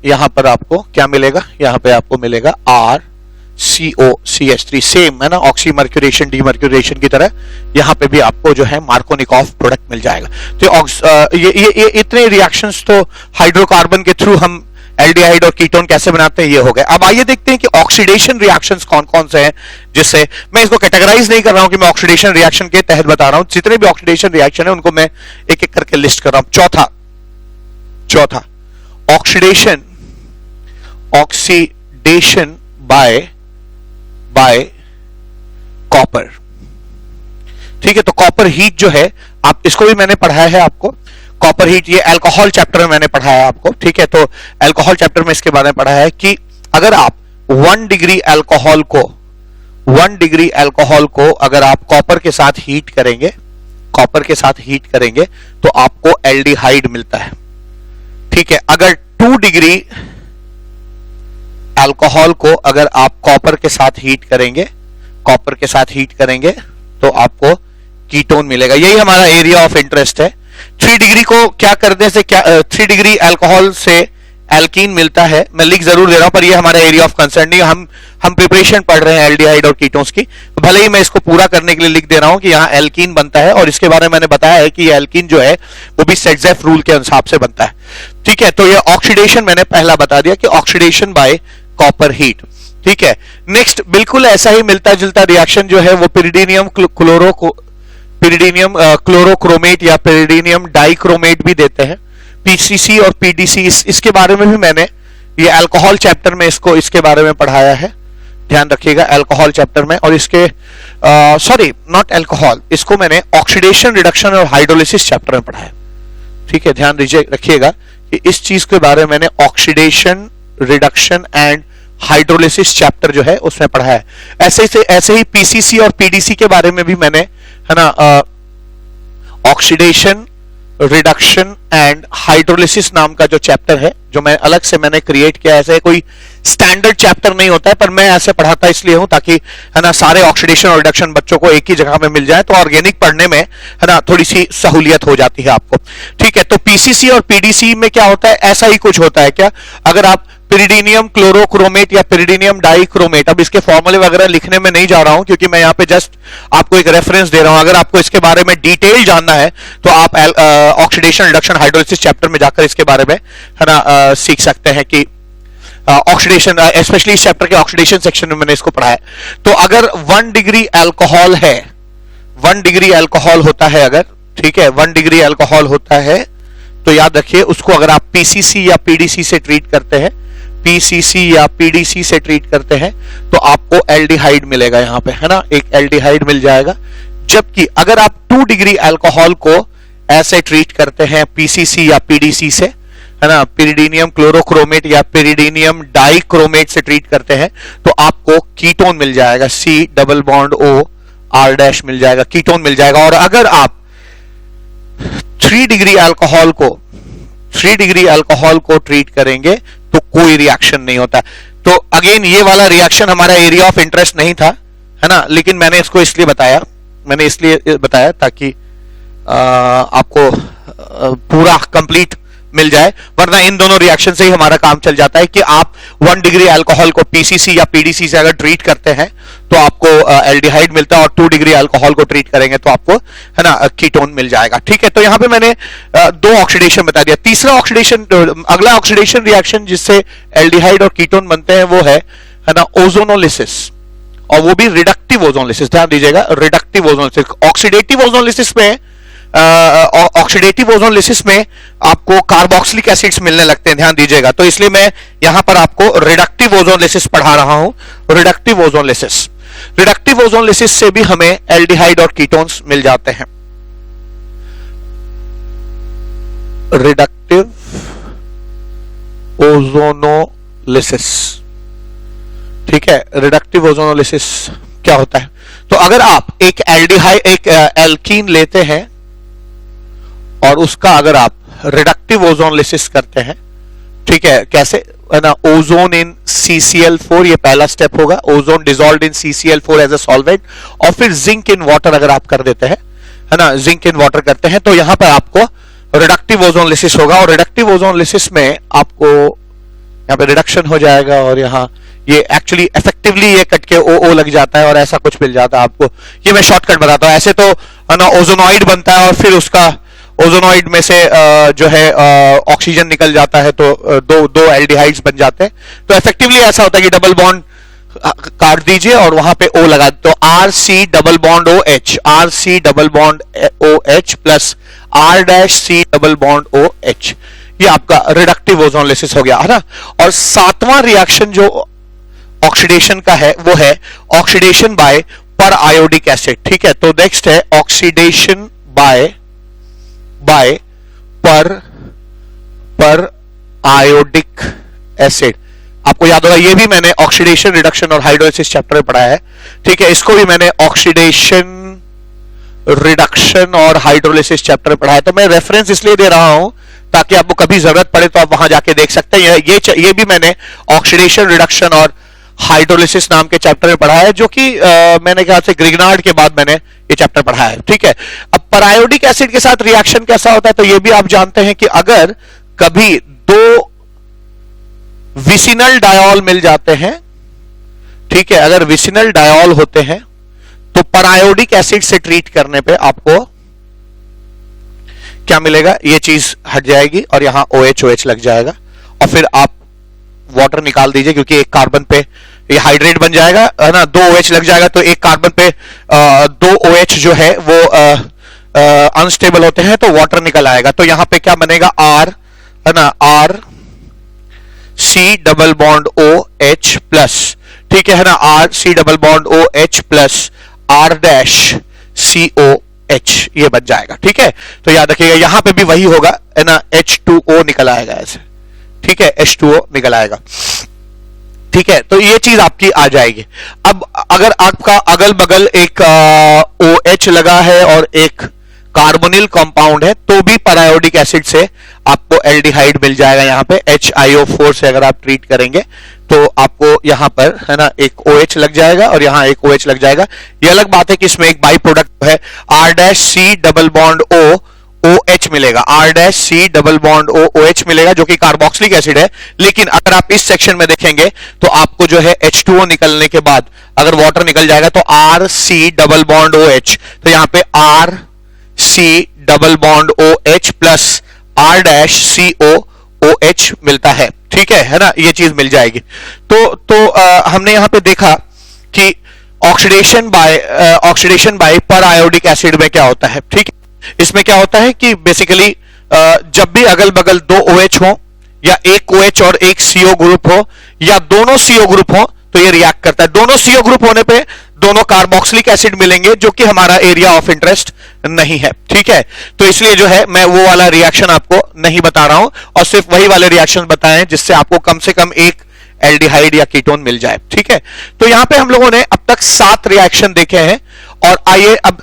यहां पर आपको क्या मिलेगा, यहां पे आपको मिलेगा RCOCH3, सेम है ना, ऑक्सीमर्क्यूरेशन डीमर्क्यूरेशन की तरह यहां पे भी आपको जो है मार्कोनिकॉफ प्रोडक्ट मिल जाएगा। तो ये इतने रिएक्शंस तो हाइड्रोकार्बन के थ्रू हम एल्डिहाइड और कीटोन कैसे बनाते हैं, ये हो गए। अब आइए देखते हैं कि ऑक्सीडेशन रिएक्शंस कौन कौन से हैं, जिससे मैं इसको कैटेगराइज नहीं कर रहा हूं कि मैं ऑक्सीडेशन रिएक्शन के तहत बता रहा हूं, जितने भी ऑक्सीडेशन रिएक्शन है उनको मैं एक एक करके लिस्ट कर रहा हूं। चौथा ऑक्सीडेशन बाय कॉपर, ठीक है। तो कॉपर हीट जो है, आप इसको भी मैंने पढ़ाया है आपको, कॉपर हीट, ये अल्कोहल चैप्टर में मैंने पढ़ाया आपको, ठीक है। तो अल्कोहल चैप्टर में इसके बारे में पढ़ाया है कि अगर आप 1 डिग्री अल्कोहल को अगर आप कॉपर के साथ हीट करेंगे तो आपको एल्डिहाइड मिलता है, ठीक है। अगर 2 डिग्री अल्कोहल को अगर आप कॉपर के साथ हीट करेंगे तो आपको कीटोन मिलेगा। यही हमारा एरिया ऑफ इंटरेस्ट है। 3 डिग्री को क्या करने से 3 डिग्री अल्कोहल से एल्कीन मिलता है, मैं लिख जरूर दे रहा हूं, पर ये हमारा एरिया ऑफ कंसर्न नहीं, हम प्रिपरेशन पढ़ रहे हैं एल्डिहाइड और कीटोन्स की, भले ही मैं इसको पूरा करने के लिए लिख दे रहा हूं कि यहां एल्कीन बनता है, और इसके बारे में मैंने बताया है कि ये एल्कीन जो है वो भी सेट्जेफ रूल के हिसाब से बनता है, ठीक है। तो ये ऑक्सीडेशन मैंने पहला बता दिया कि ऑक्सीडेशन बाय कॉपर हीट, ठीक है। नेक्स्ट बिल्कुल ऐसा ही मिलता जुलता रिएक्शन जो है वो पिरिडीनियम क्लोरोक्रोमेट या पिरिडीनियम डाइक्रोमेट भी देते हैं, PCC और PDC, इसके बारे में भी मैंने ये अल्कोहल चैप्टर में इसके बारे में पढ़ाया है, ध्यान रखिएगा, अल्कोहल चैप्टर में। और इसके सॉरी नॉट अल्कोहल, इसको मैंने ऑक्सीडेशन रिडक्शन और हाइड्रोलिसिस चैप्टर में पढ़ाया, ठीक है। ध्यान रखिएगा कि इस चीज के बारे में मैंने oxidation reduction and hydrolysis chapter जो है उसमें पढ़ा है। ऐसे ही PCC और PDC के बारे में भी मैंने है ना ऑक्सीडेशन रिडक्शन एंड हाइड्रोलिसिस नाम का जो चैप्टर है, जो मैं अलग से मैंने क्रिएट किया, ऐसे कोई स्टैंडर्ड चैप्टर नहीं होता है, पर मैं ऐसे पढ़ाता इसलिए हूं ताकि है ना सारे ऑक्सीडेशन और रिडक्शन बच्चों को एक ही जगह में मिल जाए, तो ऑर्गेनिक पढ़ने में है ना थोड़ी सी सहूलियत हो जाती है आपको, ठीक है। तो PCC और PDC में क्या होता है, ऐसा ही कुछ होता है क्या, अगर आप पिरिडीनियम क्लोरोक्रोमेट या पिरिडीनियम डाइक्रोमेट। अब इसके फॉर्मूले वगैरह लिखने में नहीं जा रहा हूं क्योंकि मैं यहां पे जस्ट आपको एक रेफरेंस दे रहा हूं। अगर आपको इसके बारे में डिटेल जानना है तो आप ऑक्सीडेशन रिडक्शन हाइड्रोलिसिस चैप्टर में जाकर इसके बारे में है ना सीख सकते हैं कि ऑक्सीडेशन, स्पेशली इस चैप्टर के ऑक्सीडेशन सेक्शन में मैंने इसको पढ़ा है। तो अगर 1 डिग्री अल्कोहल है, 1 डिग्री अल्कोहल होता है अगर, ठीक है, 1 डिग्री अल्कोहल होता है तो याद रखिए उसको अगर आप पीसीसी या पीडीसी से ट्रीट करते हैं, पीसीसी या पीडीसी से ट्रीट करते हैं तो आपको एल्डिहाइड मिलेगा यहां पे, है ना, एक एल्डिहाइड मिल जाएगा। जबकि अगर आप 2 डिग्री अल्कोहल को ऐसे ट्रीट करते हैं पीसीसी या पीडीसी से, है ना, पिरिडीनियम क्लोरोक्रोमेट या पिरिडीनियम डाइक्रोमेट से ट्रीट करते हैं तो आपको कीटोन मिल जाएगा, C double bond O R' मिल जाएगा, कीटोन मिल जाएगा। और अगर आप 3 डिग्री अल्कोहल को ट्रीट करेंगे तो कोई रिएक्शन नहीं होता। तो अगेन ये वाला रिएक्शन हमारा एरिया ऑफ इंटरेस्ट नहीं था, है ना, लेकिन मैंने इसको इसलिए बताया ताकि आपको पूरा कंप्लीट मिल जाए, वरना इन दोनों रिएक्शन से ही हमारा काम चल जाता है कि आप 1 डिग्री अल्कोहल को पीसीसी या पीडीसी से अगर ट्रीट करते हैं तो आपको एल्डिहाइड मिलता है और 2 डिग्री अल्कोहल को ट्रीट करेंगे तो आपको, है ना, कीटोन मिल जाएगा। ठीक है, तो यहां पे मैंने 2 ऑक्सीडेशन बता दिया। तीसरा ऑक्सीडेशन, अगला ऑक्सीडेशन रिएक्शन जिससे एल्डिहाइड और कीटोन बनते हैं वो है ना, ओजोनोलिसिस, और वो भी रिडक्टिव ओजोनोलिसिस। ध्यान दीजिएगा, रिडक्टिव ओजोनोलिसिस। ऑक्सीडेटिव ओजोनोलिसिस में आपको कार्बोक्सिलिक एसिड्स मिलने लगते हैं, ध्यान दीजिएगा। तो इसलिए मैं यहां पर आपको रिडक्टिव ओजोनोलिसिस पढ़ा रहा हूं। रिडक्टिव ओजोनोलिसिस से भी हमें एल्डिहाइड और कीटोन्स मिल जाते हैं। रिडक्टिव ओजोनोलिसिस, ठीक है, रिडक्टिव ओजोनोलिसिस क्या होता है? तो अगर आप एक एल्कीन लेते हैं और उसका अगर आप रिडक्टिव ओजोनोलिसिस करते हैं, ठीक है, कैसे, है ना, ओजोन इन CCl4, ये पहला स्टेप होगा, ozone dissolved in CCl4 as a solvent, और फिर जिंक इन वाटर अगर आप कर देते हैं, है ना, जिंक इन वाटर करते हैं तो यहां पर आपको रिडक्टिव ओजोनोलिसिस होगा। और रिडक्टिव ओजोनोलिसिस में आपको यहां पे रिडक्शन हो जाएगा और यहां ये एक्चुअली इफेक्टिवली ये कट के ओ लग जाता है और ऐसा कुछ मिल जाता है आपको। ये मैं शॉर्टकट बताता हूं। ऐसे तो, है ना, ओजोनॉइड बनता है और फिर उसका ओजोनॉइड में से जो है ऑक्सीजन निकल जाता है तो दो एल्डिहाइड्स बन जाते हैं। तो इफेक्टिवली ऐसा होता है कि डबल बॉन्ड काट दीजिए और वहां पे O लगा, तो RC double bond OH, RC double bond OH plus R' double bond OH, ये आपका रिडक्टिव ओजोनोलिसिस हो गया, है ना। और 7वां रिएक्शन जो ऑक्सीडेशन का है वो है ऑक्सीडेशन बाय पर आयोडिक एसिड। ठीक है, तो नेक्स्ट है ऑक्सीडेशन बाय पर आयोडिक एसिड। आपको याद होगा ये भी मैंने ऑक्सीडेशन रिडक्शन और हाइड्रोलिसिस चैप्टर में पढ़ाया है। ठीक है, इसको भी मैंने ऑक्सीडेशन रिडक्शन और हाइड्रोलिसिस चैप्टर में पढ़ाया। तो मैं रेफरेंस इसलिए दे रहा हूं ताकि आपको कभी जरूरत पड़े तो आप वहां जाके देख सकते हैं। ये भी मैंने ऑक्सीडेशन रिडक्शन और हाइड्रोलिसिस नाम के चैप्टर में पढ़ा है, जो कि मैंने ख्याल से ग्रिग्नार्ड के बाद मैंने ये चैप्टर पढ़ा है। ठीक है, अब परायोडिक एसिड के साथ रिएक्शन कैसा होता है तो ये भी आप जानते हैं कि अगर कभी 2 विसिनल डायोल मिल जाते हैं, ठीक है, अगर विसिनल डायोल होते हैं तो परायोडिक एसिड से ट्रीट करने पे आपको क्या मिलेगा, ये चीज हट जाएगी और यहां OH लग जाएगा और फिर आप वाटर निकाल दीजिए क्योंकि एक कार्बन पे ये हाइड्रेट बन जाएगा, है ना, 2 OH लग जाएगा तो एक कार्बन पे 2 OH जो है वो अनस्टेबल होते हैं तो वाटर निकल आएगा। तो यहां पे क्या बनेगा, R, है ना, RC double bond OH plus, ठीक है ना, RC double bond OH plus R'COH, ये बन जाएगा। ठीक है, तो याद रखिएगा यहां पे भी वही होगा, है ना, H2O निकल आएगा ऐसे। ठीक है, H2O निकल आएगा। ठीक है, तो ये चीज आपकी आ जाएगी। अब अगर आपका अगल बगल एक OH लगा है और एक कार्बोनिल कंपाउंड है तो भी परायोडिक एसिड से आपको एल्डिहाइड मिल जाएगा। यहां पे HiO4 से अगर आप ट्रीट करेंगे तो आपको यहां पर, है ना, एक OH लग जाएगा और यहां एक OH लग जाएगा। ये अलग बात है कि इसमें एक बाई प्रोडक्ट है R' C double bond O OH मिलेगा, R' डबल बॉन्ड OH मिलेगा, जो कि कार्बोक्सिलिक एसिड है। लेकिन अगर आप इस सेक्शन में देखेंगे तो आपको जो है H2O निकलने के बाद अगर वाटर निकल जाएगा तो RC डबल बॉन्ड OH, तो यहां पे RC double bond OH plus R'COOH मिलता है। ठीक है ना, ये चीज मिल जाएगी। तो हमने यहां पे देखा कि ऑक्सीडेशन बाय पर आयोडिक एसिड में क्या होता है। ठीक है, इसमें क्या होता है कि बेसिकली जब भी अगल बगल दो OH हो या एक OH और एक CO ग्रुप हो या दोनों CO ग्रुप हो तो ये रिएक्ट करता है। दोनों CO ग्रुप होने पे दोनों कार्बोक्सिलिक एसिड मिलेंगे, जो कि हमारा एरिया ऑफ इंटरेस्ट नहीं है। ठीक है, तो इसलिए जो है मैं वो वाला रिएक्शन आपको नहीं बता रहा हूं और सिर्फ वही वाले रिएक्शन बताए हैं जिससे आपको कम से कम एक एल्डिहाइड या कीटोन मिल जाए। ठीक है, तो यहां पे हम लोगों ने अब तक 7 रिएक्शन देखे हैं और आइए अब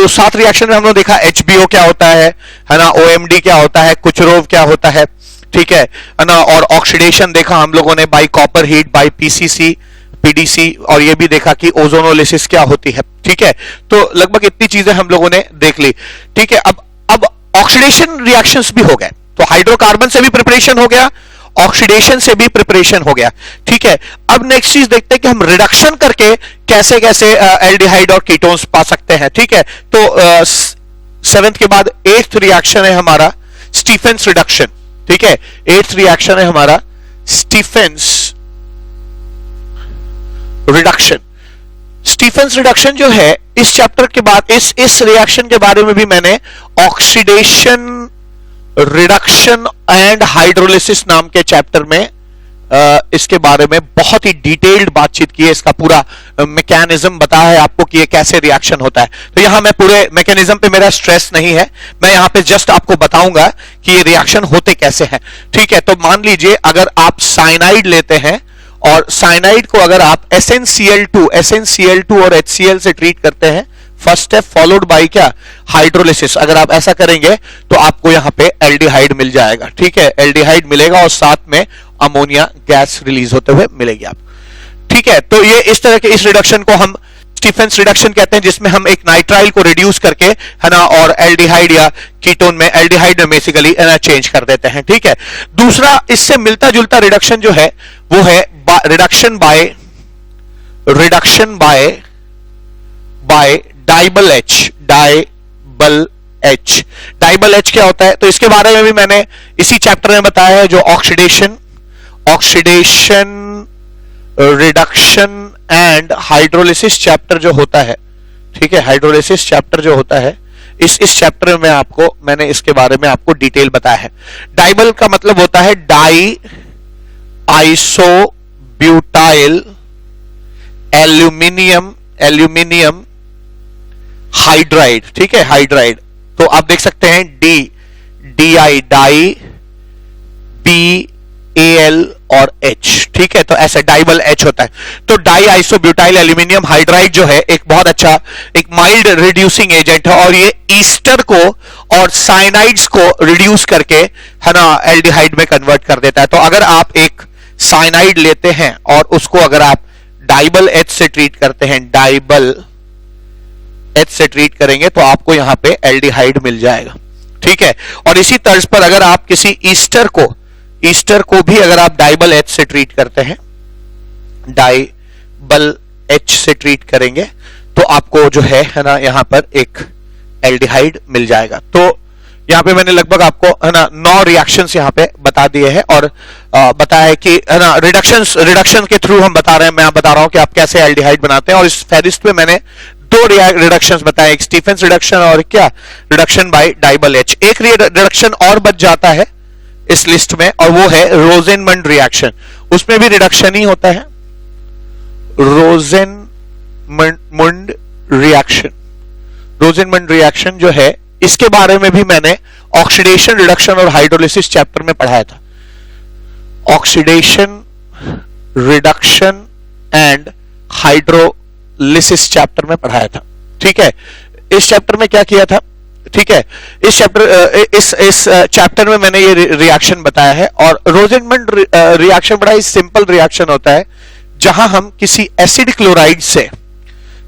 7 रिएक्शन में हम लोग देखा HBO क्या होता है ना, OMD क्या होता है, कुचरोव क्या होता है। ठीक है ना, और ऑक्सीडेशन देखा हम लोगों ने by copper heat, by PCC, PDC, और ये भी देखा कि ओजोनोलिसिस क्या होती है। ठीक है, तो लगभग इतनी चीजें हम लोगों ने देख ली। ठीक है, अब ऑक्सीडेशन रिएक्शंस भी हो गए, तो हाइड्रोकार्बन से भी प्रिपरेशन हो गया, ऑक्सीडेशन से भी प्रिपरेशन हो गया। ठीक है, अब नेक्स्ट चीज देखते हैं कि हम रिडक्शन करके कैसे कैसे एल्डिहाइड और कीटोन्स पा सकते हैं। ठीक है, तो 7th के बाद 8th रिएक्शन है हमारा स्टीफेंस रिडक्शन। ठीक है, 8th रिएक्शन है हमारा स्टीफेंस रिडक्शन। स्टीफेंस रिडक्शन जो है इस चैप्टर के बाद इस रिएक्शन के बारे में भी मैंने ऑक्सीडेशन रिडक्शन एंड हाइड्रोलिसिस नाम के चैप्टर में इसके बारे में बहुत ही डिटेल्ड बातचीत की है। इसका पूरा मैकेनिज्म बताया है आपको कि ये कैसे रिएक्शन होता है। तो यहां मैं पूरे मैकेनिज्म पे मेरा स्ट्रेस नहीं है, मैं यहां पे जस्ट आपको बताऊंगा कि ये रिएक्शन होते कैसे हैं। ठीक है, तो मान लीजिए अगर आप साइनाइड लेते हैं और साइनाइड को अगर आप SnCl2 और HCl से ट्रीट करते हैं, फर्स्ट स्टेप फॉलोड बाय क्या, हाइड्रोलिसिस। अगर आप ऐसा करेंगे तो आपको यहां पे एल्डिहाइड मिल जाएगा। ठीक है, एल्डिहाइड मिलेगा और साथ में अमोनिया गैस रिलीज होते हुए मिलेगी आपको। ठीक है, तो ये इस तरह के इस रिडक्शन को हम स्टीफेंस रिडक्शन कहते हैं, जिसमें हम एक नाइट्राइल को रिड्यूस करके है ना और एल्डिहाइड या कीटोन में एल्डिहाइड में बेसिकली चेंज कर देते हैं। ठीक है, दूसरा इससे मिलता जुलता रिडक्शन जो है वो है रिडक्शन बाय डाइबल H क्या होता है, तो इसके बारे में भी मैंने इसी चैप्टर में बताया है, जो oxidation reduction and hydrolysis chapter जो होता है। ठीक है, हाइड्रोलिसिस चैप्टर जो होता है इस चैप्टर में मैंने इसके बारे में आपको डिटेल बताया है। डाइबल का मतलब होता है डाई आइसोब्यूटाइल एल्यूमिनियम हाइड्राइड। ठीक है, हाइड्राइड, तो आप देख सकते हैं DI डाई, BAL और H। ठीक है, तो ऐसा डाइबल H होता है। तो डाई आइसोब्यूटाइल एल्यूमिनियम हाइड्राइड जो है एक बहुत अच्छा एक माइल्ड रिड्यूसिंग एजेंट है और ये ईस्टर को और साइनाइड्स को रिड्यूस करके है ना एल्डिहाइड में कन्वर्ट कर देता है। तो अगर आप एक साइनाइड लेते हैं और उसको अगर आप डाइबल H से ट्रीट करते हैं, डाइबल H से ट्रीट करेंगे तो आपको यहां पे एल्डिहाइड मिल जाएगा। ठीक है, और इसी तर्ज पर अगर आप किसी ईस्टर को भी अगर आप डाइबल H से ट्रीट करते हैं, डाइबल H से ट्रीट करेंगे तो आपको जो है ना यहां पर एक एल्डिहाइड मिल जाएगा। तो यहां पे मैंने लगभग आपको है ना 9 रिएक्शंस यहां पे बता दिए हैं और बताया है कि है ना रिडक्शन के थ्रू हम बता रहे हैं, मैं बता रहा हूं कि आप कैसे एल्डिहाइड बनाते हैं। और इस फेरिस्ट में मैंने 2 रिडक्शंस बताए, एक स्टीफेंस रिडक्शन और क्या रिडक्शन बाय डाइबल H। एक रिडक्शन और बच जाता है इस लिस्ट में और वो है रोजेनमंड रिएक्शन। उसमें भी रिडक्शन ही होता है, रोजेनमंड रिएक्शन जो है इसके बारे में भी मैंने ऑक्सीडेशन रिडक्शन और हाइड्रोलिसिस चैप्टर में पढ़ाया था। Oxidation reduction and hydrolysis chapter में पढ़ाया था। ठीक है, इस चैप्टर में क्या किया था, ठीक है, इस चैप्टर में मैंने ये रिएक्शन बताया है। और रोजेनमंड रिएक्शन बड़ा ही सिंपल रिएक्शन होता है, जहां हम किसी एसिड क्लोराइड से,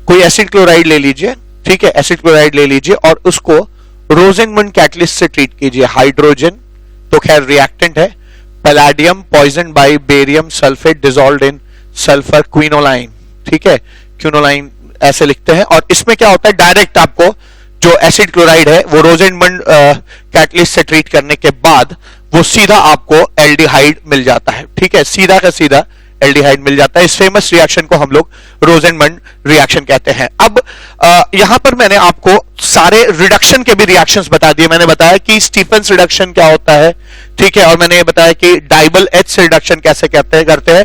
कोई एसिड क्लोराइड ले लीजिए, ठीक है, एसिड क्लोराइड ले लीजिए और उसको रोसेनमंड कैटलिस्ट से ट्रीट कीजिए। हाइड्रोजन तो खैर रिएक्टेंट है, palladium poison by barium sulphate dissolved in sulphur quinoline, ठीक है, क्विनोलाइन ऐसे लिखते हैं। और इसमें क्या होता है, डायरेक्ट आपको जो एसिड क्लोराइड है वो रोसेनमंड कैटलिस्ट से ट्रीट करने के बाद वो सीधा आपको एल्डिहाइड मिल जाता है, ठीक है, सीधा का सीधा एल्डिहाइड मिल जाता है। इस फेमस रिएक्शन को हम लोग रोसेनमंड रिएक्शन कहते हैं। अब यहां पर मैंने आपको सारे रिडक्शन के भी रिएक्शंस बता दिए। मैंने बताया कि स्टीफेंस रिडक्शन क्या होता है, ठीक है, और मैंने ये बताया कि डाइबल एच से रिडक्शन कैसे करते हैं।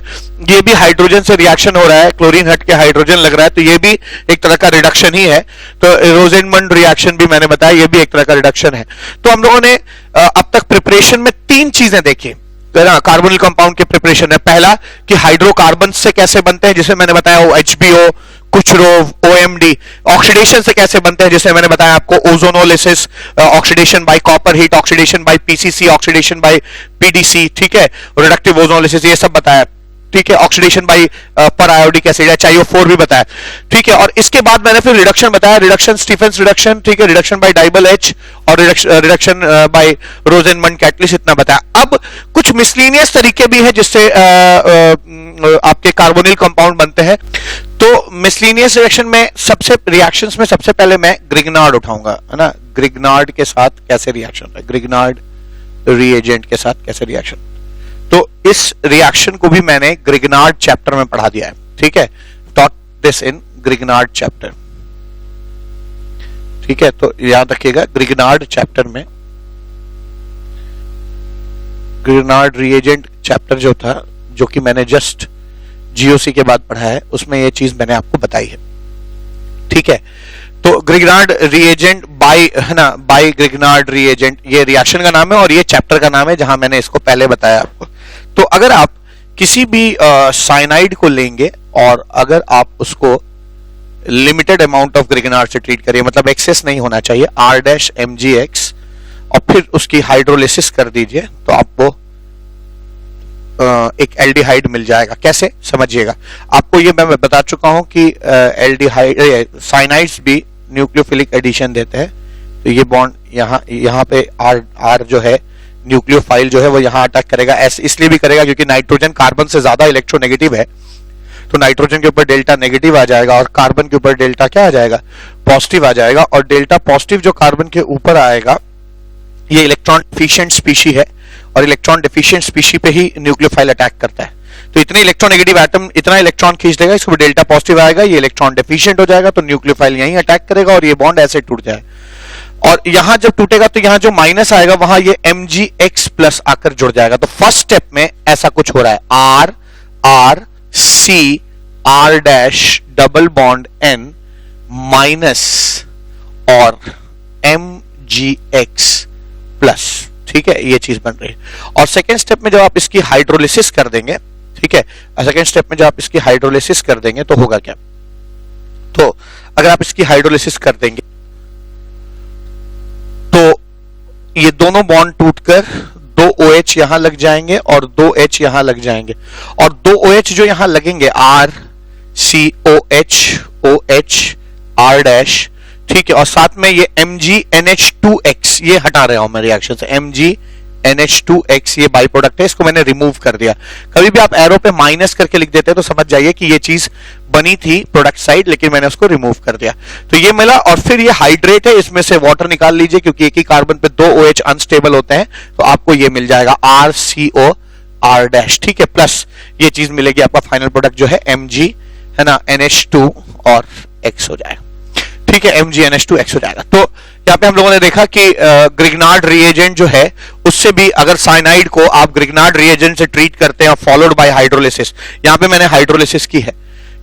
ये भी हाइड्रोजन से रिएक्शन हो रहा है, क्लोरीन हट के हाइड्रोजन लग रहा है, तो ये भी एक तरह का रिडक्शन ही है। तो रोसेनमंड रिएक्शन भी मैंने बताया, ये भी एक तरह का रिडक्शन है। तो हम लोगों ने अब तक प्रिपरेशन में 3 चीजें देखी कार्बोनिल कंपाउंड के प्रिपरेशन में। पहला कि हाइड्रोकार्बन से कैसे बनते हैं, जिसे मैंने बताया HBO, कुचरोव, OMD। ऑक्सीडेशन से कैसे बनते हैं, जिसे मैंने बताया आपको ozonolysis, oxidation by copper heat, oxidation by PCC, oxidation by PDC, ठीक है, रिडक्टिव ओजोनोलिसिस, ये सब बताया, ठीक है, ऑक्सीडेशन बाय पर आयोडिक एसिड HiO4 भी बताया, ठीक है। और इसके बाद मैंने फिर रिडक्शन बताया, रिडक्शन स्टीफेंस रिडक्शन, ठीक है, रिडक्शन बाय डाइबल एच और रिडक्शन बाय रोसेनमंड कैटलिस्ट, इतना बताया। अब कुछ मिसलिनियस तरीके भी हैं जिससे आपके कार्बोनिल कंपाउंड बनते हैं। तो मिसलिनियस रिएक्शन में रिएक्शंस में सबसे पहले मैं ग्रिग्नार्ड उठाऊंगा, है ना, ग्रिग्नार्ड के साथ कैसे रिएक्शन है, ग्रिग्नार्ड रिएजेंट के साथ कैसे रिएक्शन। तो इस रिएक्शन को भी मैंने ग्रिग्नार्ड चैप्टर में पढ़ा दिया है, ठीक है, taught this in Grignard chapter, ठीक है। तो याद रखिएगा ग्रिग्नार्ड चैप्टर में, ग्रिग्नार्ड रिएजेंट चैप्टर जो था, जो कि मैंने जस्ट GOC के बाद पढ़ा है, उसमें यह चीज मैंने आपको बताई है, ठीक है। तो Grignard reagent by Grignard reagent, ये रिएक्शन का नाम है और ये चैप्टर का नाम है जहां मैंने इसको पहले बताया आपको। तो अगर आप किसी भी साइनाइड को लेंगे और अगर आप उसको लिमिटेड अमाउंट ऑफ ग्रिग्नार्ड से ट्रीट करिए, मतलब एक्सेस नहीं होना चाहिए, R-MgX, और फिर उसकी हाइड्रोलिसिस कर दीजिए, तो आपको एक एल्डिहाइड मिल जाएगा। कैसे, समझिएगा। आपको ये मैं बता चुका हूं कि एल्डिहाइड साइनाइड्स भी न्यूक्लियोफिलिक एडिशन देते हैं। तो ये बॉन्ड यहाँ पे R जो है, न्यूक्लियोफाइल जो है वो यहाँ अटैक करेगा। इसलिए भी करेगा क्योंकि नाइट्रोजन कार्बन से ज्यादा इलेक्ट्रोनेगेटिव है, तो नाइट्रोजन के ऊपर डेल्टा नेगेटिव आ जाएगा और कार्बन के ऊपर डेल्टा क्या आ जाएगा, पॉजिटिव आ जाएगा। और डेल्टा पॉजिटिव जो कार्बन के ऊपर आएगा, ये इलेक्ट्रॉन डिफिशिएंट स्पीशी है और इलेक्ट्रॉन डिफिशिएंट स्पीशी पे ही न्यूक्लियोफाइल अटैक करता है। तो इतने इलेक्ट्रोनेगेटिव एटम इतना इलेक्ट्रॉन खींच देगा, इसको डेल्टा पॉजिटिव आएगा, ये इलेक्ट्रॉन डिफिशिएंट हो जाएगा, तो न्यूक्लियोफाइल यहीं अटैक करेगा और ये बॉन्ड ऐसे टूट जाएगा। और यहां जब टूटेगा तो यहां जो माइनस आएगा वहां ये MgX प्लस आकर जुड़ जाएगा। तो फर्स्ट स्टेप में ऐसा कुछ हो रहा है, R C R' double bond N minus और MgX प्लस, ठीक है, ये चीज बन रही है। और सेकेंड स्टेप में जब आप इसकी हाइड्रोलिसिस कर देंगे, ठीक है, सेकेंड स्टेप में जब आप इसकी हाइड्रोलिसिस कर देंगे तो होगा क्या, तो अगर आप इसकी हाइड्रोलिसिस कर देंगे तो ये दोनों बॉन्ड टूटकर 2 OH यहां लग जाएंगे और 2 H यहां लग जाएंगे, और 2 OH जो यहां लगेंगे RCOH OH R', ठीक है, और साथ में ये MgNH2X ये हटा रहा हूं मैं रिएक्शन से, MgNH2X ये बाई प्रोडक्ट है, इसको मैंने रिमूव कर दिया। कभी भी आप एरो पे माइनस करके लिख देते हैं तो समझ जाइए कि ये चीज बनी थी प्रोडक्ट साइड, लेकिन मैंने उसको रिमूव कर दिया। तो ये मिला, और फिर ये हाइड्रेट है, इसमें से वाटर निकाल लीजिए क्योंकि एक ही कार्बन पे 2 OH अनस्टेबल होते हैं, तो आपको ये मिल जाएगा RCO R', ठीक है, प्लस ये चीज मिलेगी आपका फाइनल प्रोडक्ट जो है Mg, है ना, NH2 और X हो जाएगा, ठीक है, MgNH2X हो जाएगा। तो यहाँ पे हम लोगों ने देखा कि ग्रिग्नार्ड रिएजेंट जो है उससे भी अगर साइनाइड को आप ग्रिग्नार्ड रिएजेंट से ट्रीट करते हैं फॉलोड बाय हाइड्रोलिसिस, यहाँ पे मैंने हाइड्रोलिसिस की है,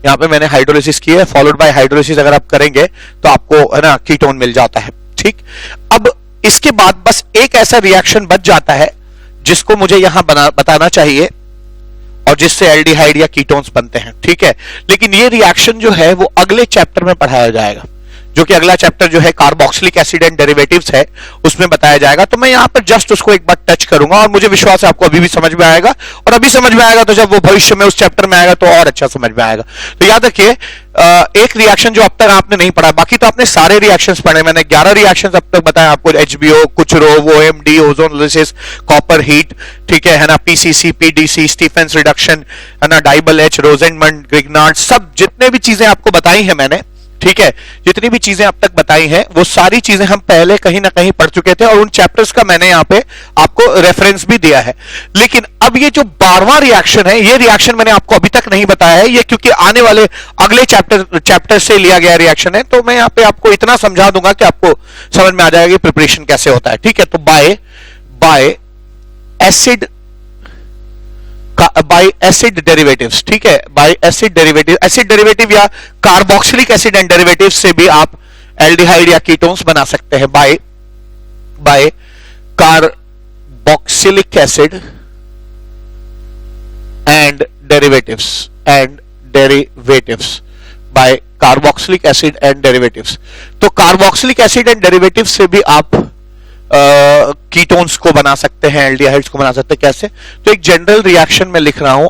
यहाँ पे मैंने हाइड्रोलिसिस की है, फॉलोड बाय हाइड्रोलिसिस अगर आप करेंगे तो आपको, है ना, कीटोन मिल जाता है, ठीक। अब इसके बाद बस एक ऐसा रिएक्शन बच जाता है जिसको मुझे यहां बताना चाहिए और जिससे एल्डिहाइड या कीटोन्स बनते हैं, ठीक है। लेकिन ये रिएक्शन जो है वो अगले चैप्टर में पढ़ाया जाएगा, जो कि अगला चैप्टर जो है कार्बोक्सिलिक एसिड एंड डेरिवेटिव्स है, उसमें बताया जाएगा। तो मैं यहाँ पर जस्ट उसको एक बार टच करूंगा और मुझे विश्वास है आपको अभी भी समझ में आएगा, और अभी समझ में आएगा तो जब वो भविष्य में उस चैप्टर में आएगा तो और अच्छा समझ में आएगा। तो याद रखिए, एक रिएक्शन जो अब तक आपने नहीं पढ़ा, बाकी तो आपने सारे रिएक्शंस पढ़े, मैंने 11 रिएक्शंस अब तक बताया आपको, HBO, Kucherov, OMD, ozonolysis, copper heat, ठीक है ना, पीसीसी, पीडीसी, स्टीफेंस रिडक्शन, है ना, डाइबल एच, रोजेनमंड, ग्रिग्नार्ड, सब जितने भी चीजें आपको बताई है मैंने, ठीक है, जितनी भी चीजें अब तक बताई हैं वो सारी चीजें हम पहले कहीं ना कहीं पढ़ चुके थे, और उन चैप्टर्स का मैंने यहाँ पे आपको रेफरेंस भी दिया है। लेकिन अब ये जो 12वां रिएक्शन है, ये रिएक्शन मैंने आपको अभी तक नहीं बताया है, ये क्योंकि आने वाले अगले चैप्टर से लिया गया रिएक्शन है, तो मैं यहाँ पे आपको इतना समझा दूंगा कि आपको समझ में आ जाएगा प्रिपरेशन कैसे होता है। ठीक है, तो बाय एसिड डेरिवेटिव्स, ठीक है, बाय एसिड डेरिवेटिव या कार्बोक्सिलिक एसिड एंड डेरिवेटिव से भी आप एल्डिहाइड या कीटोन्स बना सकते हैं। By carboxylic acid and derivatives by carboxylic acid and derivatives. तो कार्बोक्सिलिक एसिड एंड डेरिवेटिव से भी आप कीटोन्स को बना सकते हैं, एल्डिहाइड्स को बना सकते हैं। कैसे? तो एक जनरल रिएक्शन में लिख रहा हूं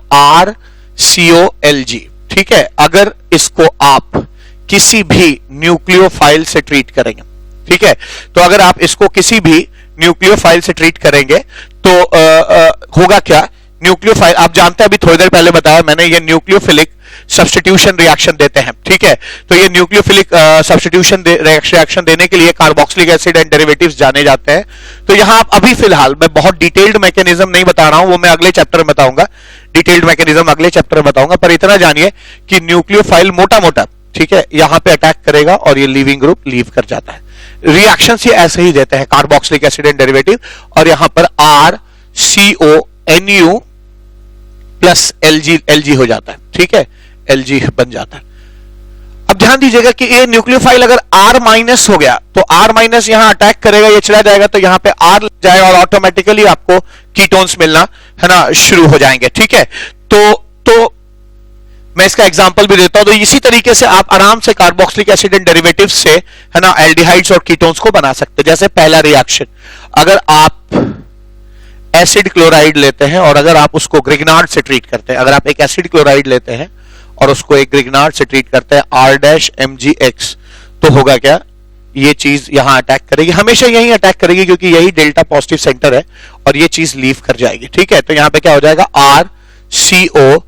RCOLG, ठीक है, अगर इसको आप किसी भी न्यूक्लियोफाइल से ट्रीट करेंगे, ठीक है, तो अगर आप इसको किसी भी न्यूक्लियोफाइल से ट्रीट करेंगे तो होगा क्या? न्यूक्लियोफाइल, आप जानते हैं, अभी थोड़ी देर पहले बताया मैंने, ये न्यूक्लियोफिलिक सब्स्टिट्यूशन रिएक्शन देते हैं, ठीक है। तो ये न्यूक्लियोफिलिक सब्स्टिट्यूशन रिएक्शन देने के लिए कार्बोक्सिलिक एसिड एंड डेरिवेटिव्स जाने जाते हैं। तो यहां आप अभी फिलहाल, मैं बहुत डिटेल्ड मैकेनिज्म नहीं बता रहा हूं, वो मैं अगले चैप्टर में बताऊंगा, डिटेल्ड मैकेनिज्म अगले चैप्टर में बताऊंगा, पर इतना जानिए कि न्यूक्लियोफाइल मोटा मोटा, ठीक है, यहां पे अटैक करेगा और ये लीविंग ग्रुप लीव कर जाता है। रिएक्शन ये ऐसे ही देते हैं कार्बोक्सिलिक एसिड एंड डेरिवेटिव, और यहां पर RCONU प्लस LG हो जाता है, ठीक है, LG बन जाता है। अब ध्यान दीजिएगा कि ये न्यूक्लियोफाइल अगर R माइनस हो गया तो R माइनस यहां अटैक करेगा, ये चला जाएगा, तो यहां पे R लग जाएगा और ऑटोमेटिकली आपको कीटोन्स मिलना, है ना, शुरू हो जाएंगे, ठीक है। तो मैं इसका एग्जांपल भी देता हूं। तो इसी तरीके से आप आराम से कार्बोक्सिलिक एसिड एंड डेरिवेटिव से, है ना, एल्डिहाइड्स और कीटोन्स को बना सकते हैं। जैसे पहला रिएक्शन, अगर आप एसिड क्लोराइड लेते हैं और अगर आप उसको ग्रिग्नार्ड से ट्रीट करते हैं, अगर आप एक एसिड क्लोराइड लेते हैं और उसको एक ग्रिग्नार्ड से ट्रीट करते हैं R-MgX, तो होगा क्या? ये चीज यहां अटैक करेगी, हमेशा यही अटैक करेगी क्योंकि यही डेल्टा पॉजिटिव सेंटर है, और ये चीज लीव कर जाएगी, ठीक है। तो यहां पे क्या हो जाएगा? RCOR-